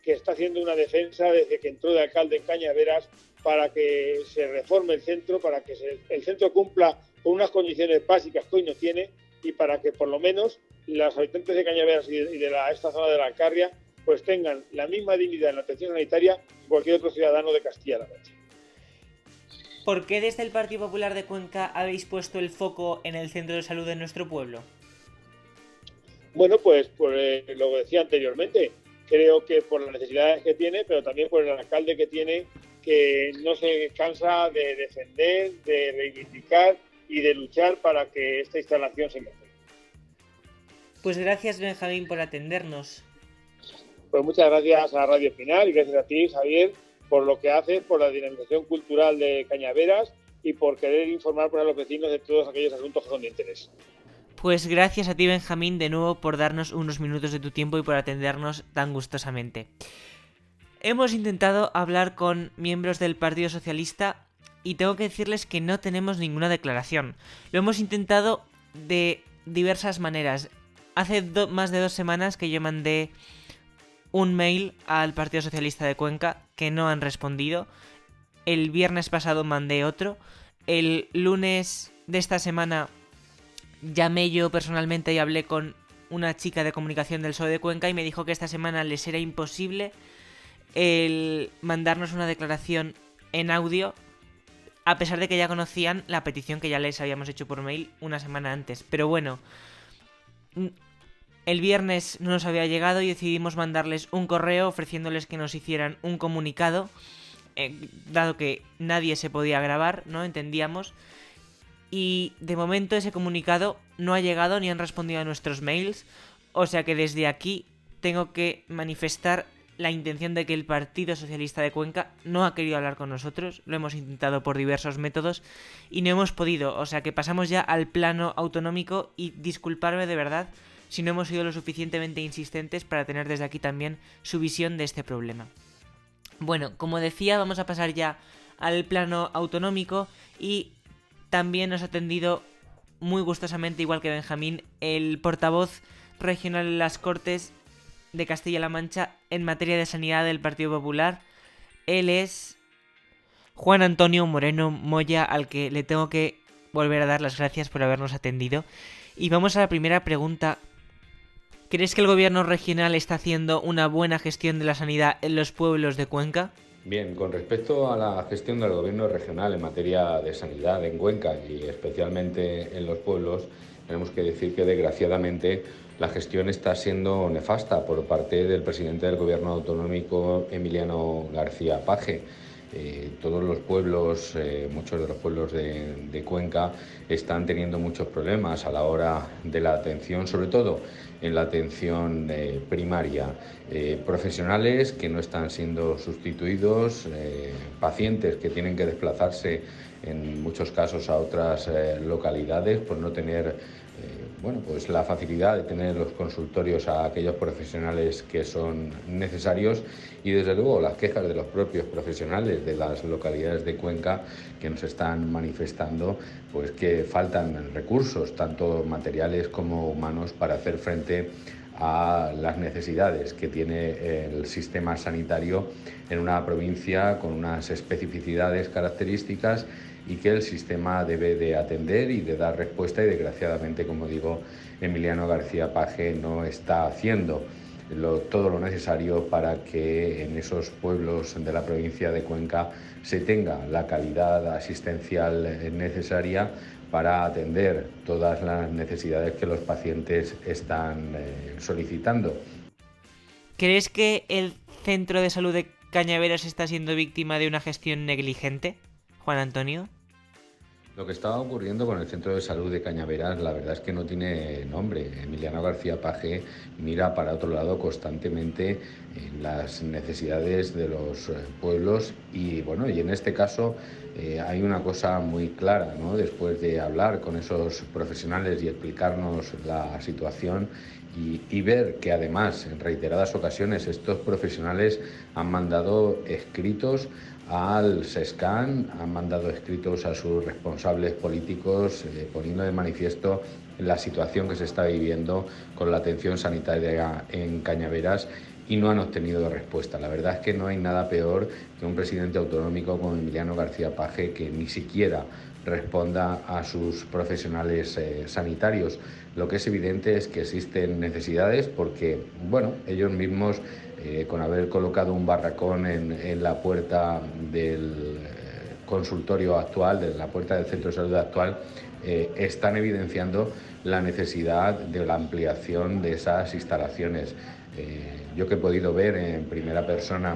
N: que está haciendo una defensa desde que entró de alcalde en Cañaveras para que se reforme el centro, para que el centro cumpla con unas condiciones básicas que hoy no tiene y para que por lo menos los habitantes de Cañaveras y de esta zona de la Alcarria pues tengan la misma dignidad en la atención sanitaria que cualquier otro ciudadano de Castilla-La Mancha.
B: ¿Por qué desde el Partido Popular de Cuenca habéis puesto el foco en el centro de salud de nuestro pueblo?
N: Bueno, pues lo que decía anteriormente, creo que por las necesidades que tiene, pero también por el alcalde que tiene, que no se cansa de defender, de reivindicar y de luchar para que esta instalación se mejore.
B: Pues gracias, Benjamín, por atendernos.
N: Pues muchas gracias a Radio Pinar y gracias a ti, Javier, por lo que haces, por la dinamización cultural de Cañaveras y por querer informar a los vecinos de todos aquellos asuntos que son de interés.
B: Pues gracias a ti, Benjamín, de nuevo por darnos unos minutos de tu tiempo y por atendernos tan gustosamente. Hemos intentado hablar con miembros del Partido Socialista y tengo que decirles que no tenemos ninguna declaración. Lo hemos intentado de diversas maneras. Hace más de 2 semanas que yo mandé un mail al Partido Socialista de Cuenca que no han respondido. El viernes pasado mandé otro. El lunes de esta semana llamé yo personalmente y hablé con una chica de comunicación del PSOE de Cuenca y me dijo que esta semana les era imposible el mandarnos una declaración en audio, a pesar de que ya conocían la petición que ya les habíamos hecho por mail una semana antes. Pero bueno, el viernes no nos había llegado y decidimos mandarles un correo ofreciéndoles que nos hicieran un comunicado, dado que nadie se podía grabar, ¿no? Entendíamos. Y de momento ese comunicado no ha llegado ni han respondido a nuestros mails, o sea que desde aquí tengo que manifestar la intención de que el Partido Socialista de Cuenca no ha querido hablar con nosotros. Lo hemos intentado por diversos métodos y no hemos podido, o sea que pasamos ya al plano autonómico y disculparme de verdad si no hemos sido lo suficientemente insistentes para tener desde aquí también su visión de este problema. Bueno, como decía, vamos a pasar ya al plano autonómico y también nos ha atendido muy gustosamente, igual que Benjamín, el portavoz regional en las Cortes de Castilla-La Mancha en materia de sanidad del Partido Popular. Él es Juan Antonio Moreno Moya, al que le tengo que volver a dar las gracias por habernos atendido. Y vamos a la primera pregunta. ¿Crees que el gobierno regional está haciendo una buena gestión de la sanidad en los pueblos de Cuenca?
O: Bien, con respecto a la gestión del gobierno regional en materia de sanidad en Cuenca y especialmente en los pueblos, tenemos que decir que desgraciadamente la gestión está siendo nefasta por parte del presidente del gobierno autonómico, Emiliano García Paje. Todos los pueblos, muchos de los pueblos de Cuenca están teniendo muchos problemas a la hora de la atención, sobre todo en la atención primaria. Profesionales que no están siendo sustituidos, pacientes que tienen que desplazarse en muchos casos a otras localidades por no tener pues la facilidad de tener los consultorios a aquellos profesionales que son necesarios y desde luego las quejas de los propios profesionales de las localidades de Cuenca que nos están manifestando pues que faltan recursos tanto materiales como humanos para hacer frente a las necesidades que tiene el sistema sanitario en una provincia con unas especificidades características y que el sistema debe de atender y de dar respuesta y desgraciadamente, como digo, Emiliano García Paje no está haciendo todo lo necesario para que en esos pueblos de la provincia de Cuenca se tenga la calidad asistencial necesaria para atender todas las necesidades que los pacientes están solicitando.
B: ¿Crees que el centro de salud de Cañaveras está siendo víctima de una gestión negligente, Juan Antonio?
O: Lo que está ocurriendo con el centro de salud de Cañaveras, la verdad es que no tiene nombre. Emiliano García Paje mira para otro lado constantemente en las necesidades de los pueblos y en este caso hay una cosa muy clara, ¿no? Después de hablar con esos profesionales y explicarnos la situación y ver que además en reiteradas ocasiones estos profesionales han mandado escritos al SESCAN, han mandado escritos a sus responsables políticos poniendo de manifiesto la situación que se está viviendo con la atención sanitaria en Cañaveras y no han obtenido respuesta. La verdad es que no hay nada peor que un presidente autonómico como Emiliano García Paje que ni siquiera responda a sus profesionales sanitarios. Lo que es evidente es que existen necesidades porque, bueno, ellos mismos, con haber colocado un barracón en la puerta del consultorio actual, de la puerta del centro de salud actual, están evidenciando la necesidad de la ampliación de esas instalaciones. Yo que he podido ver en primera persona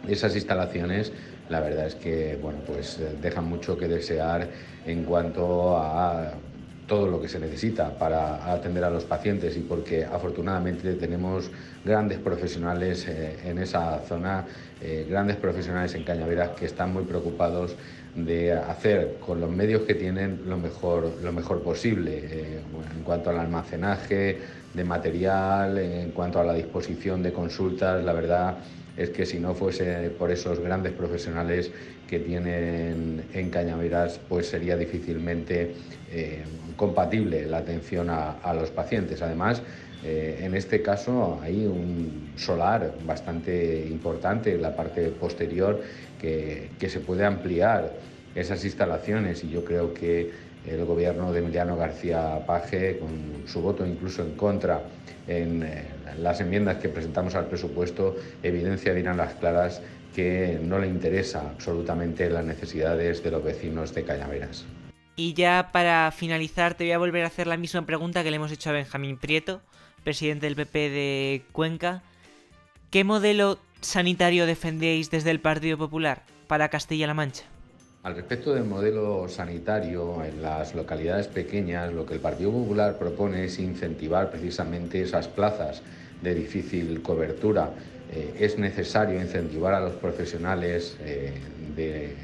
O: esas instalaciones, la verdad es que bueno, pues dejan mucho que desear en cuanto a todo lo que se necesita para atender a los pacientes, y porque afortunadamente tenemos grandes profesionales en esa zona, grandes profesionales en Cañaveras que están muy preocupados de hacer con los medios que tienen lo mejor posible, en cuanto al almacenaje de material, en cuanto a la disposición de consultas. La verdad es que si no fuese por esos grandes profesionales que tienen en Cañaveras, pues sería difícilmente compatible la atención a los pacientes. Además, en este caso hay un solar bastante importante en la parte posterior que se puede ampliar esas instalaciones, y yo creo que el gobierno de Emiliano García Paje, con su voto incluso en contra en las enmiendas que presentamos al presupuesto, evidencia bien a las claras que no le interesa absolutamente las necesidades de los vecinos de Cañaveras.
B: Y ya para finalizar te voy a volver a hacer la misma pregunta que le hemos hecho a Benjamín Prieto, presidente del PP de Cuenca. ¿Qué modelo sanitario defendéis desde el Partido Popular para Castilla-La Mancha?
O: Al respecto del modelo sanitario, en las localidades pequeñas, lo que el Partido Popular propone es incentivar precisamente esas plazas de difícil cobertura. Es necesario incentivar a los profesionales de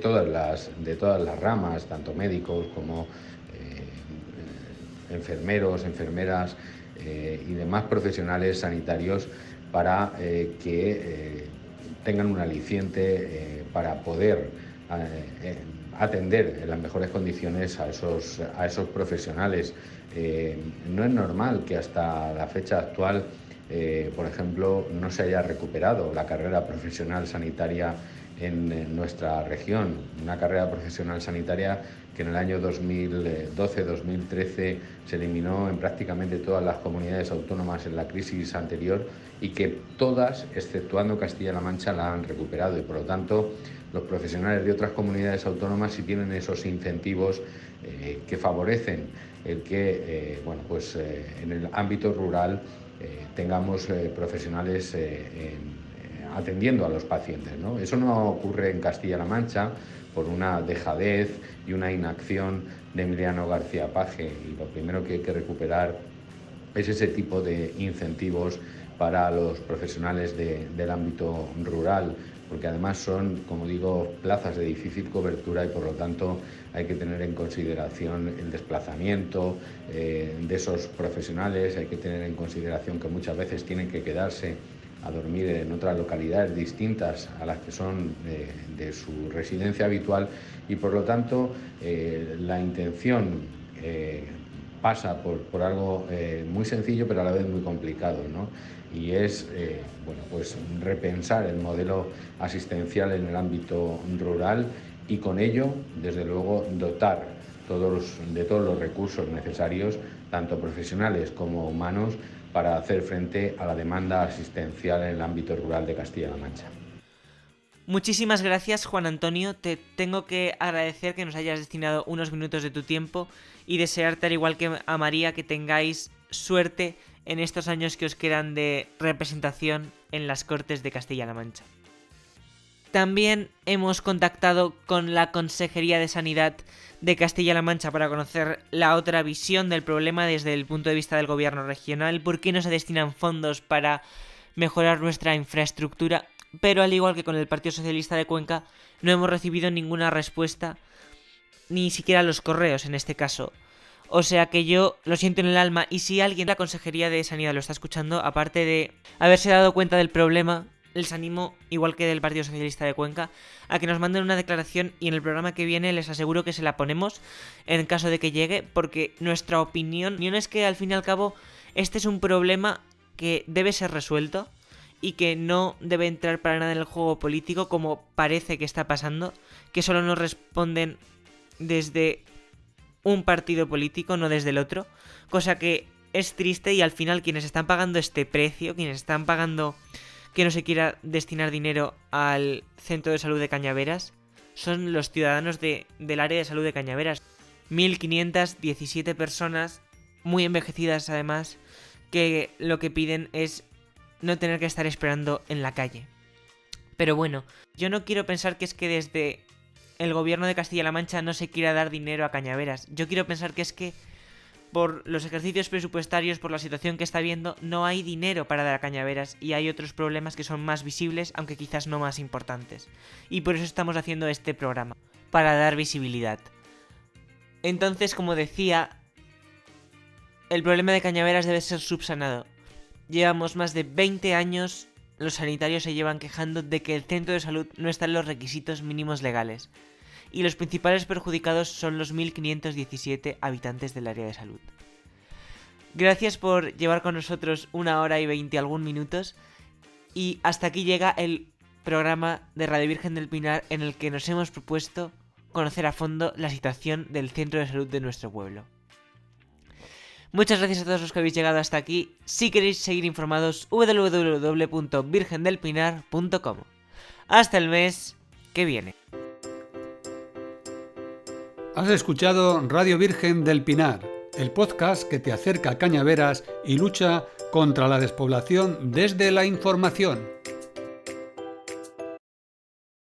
O: todas las ramas, tanto médicos como enfermeros, enfermeras y demás profesionales sanitarios, para que tengan un aliciente para poder atender en las mejores condiciones a esos profesionales. No es normal que hasta la fecha actual, por ejemplo, no se haya recuperado la carrera profesional sanitaria en nuestra región. Una carrera profesional sanitaria que en el año 2012-2013 se eliminó en prácticamente todas las comunidades autónomas en la crisis anterior, y que todas, exceptuando Castilla-La Mancha, la han recuperado, y por lo tanto los profesionales de otras comunidades autónomas sí tienen esos incentivos que favorecen el que en el ámbito rural tengamos profesionales atendiendo a los pacientes, ¿no? Eso no ocurre en Castilla-La Mancha por una dejadez y una inacción de Emiliano García Paje, y lo primero que hay que recuperar es ese tipo de incentivos para los profesionales del ámbito rural, porque además son, como digo, plazas de difícil cobertura, y por lo tanto hay que tener en consideración el desplazamiento de esos profesionales. Hay que tener en consideración que muchas veces tienen que quedarse a dormir en otras localidades distintas a las que son de su residencia habitual, y por lo tanto la intención pasa por algo muy sencillo pero a la vez muy complicado, ¿no? Y es repensar el modelo asistencial en el ámbito rural, y con ello, desde luego, dotar de todos los recursos necesarios, tanto profesionales como humanos, para hacer frente a la demanda asistencial en el ámbito rural de Castilla-La Mancha.
B: Muchísimas gracias, Juan Antonio. Te tengo que agradecer que nos hayas destinado unos minutos de tu tiempo, y desearte, al igual que a María, que tengáis suerte en estos años que os quedan de representación en las Cortes de Castilla-La Mancha. También hemos contactado con la Consejería de Sanidad de Castilla-La Mancha para conocer la otra visión del problema desde el punto de vista del gobierno regional, por qué no se destinan fondos para mejorar nuestra infraestructura, pero al igual que con el Partido Socialista de Cuenca, no hemos recibido ninguna respuesta, ni siquiera los correos en este caso. O sea que yo lo siento en el alma, y si alguien de la Consejería de Sanidad lo está escuchando, aparte de haberse dado cuenta del problema, les animo, igual que del Partido Socialista de Cuenca, a que nos manden una declaración, y en el programa que viene les aseguro que se la ponemos en caso de que llegue, porque nuestra opinión es que al fin y al cabo este es un problema que debe ser resuelto y que no debe entrar para nada en el juego político como parece que está pasando, que solo nos responden desde un partido político, no desde el otro, cosa que es triste y al final quienes están pagando este precio, quienes están pagando que no se quiera destinar dinero al centro de salud de Cañaveras, son los ciudadanos del área de salud de Cañaveras. 1.517 personas, muy envejecidas además, que lo que piden es no tener que estar esperando en la calle. Pero bueno, yo no quiero pensar que es que desde el gobierno de Castilla-La Mancha no se quiera dar dinero a Cañaveras. Yo quiero pensar que es que por los ejercicios presupuestarios, por la situación que está habiendo, no hay dinero para dar a Cañaveras y hay otros problemas que son más visibles, aunque quizás no más importantes. Y por eso estamos haciendo este programa, para dar visibilidad. Entonces, como decía, el problema de Cañaveras debe ser subsanado. Llevamos más de 20 años, los sanitarios se llevan quejando de que el centro de salud no está en los requisitos mínimos legales. Y los principales perjudicados son los 1.517 habitantes del área de salud. Gracias por llevar con nosotros 1 hora y 20 algún minutos. Y hasta aquí llega el programa de Radio Virgen del Pinar en el que nos hemos propuesto conocer a fondo la situación del centro de salud de nuestro pueblo. Muchas gracias a todos los que habéis llegado hasta aquí. Si queréis seguir informados, www.virgendelpinar.com. Hasta el mes que viene.
A: Has escuchado Radio Virgen del Pinar, el podcast que te acerca a Cañaveras y lucha contra la despoblación desde la información.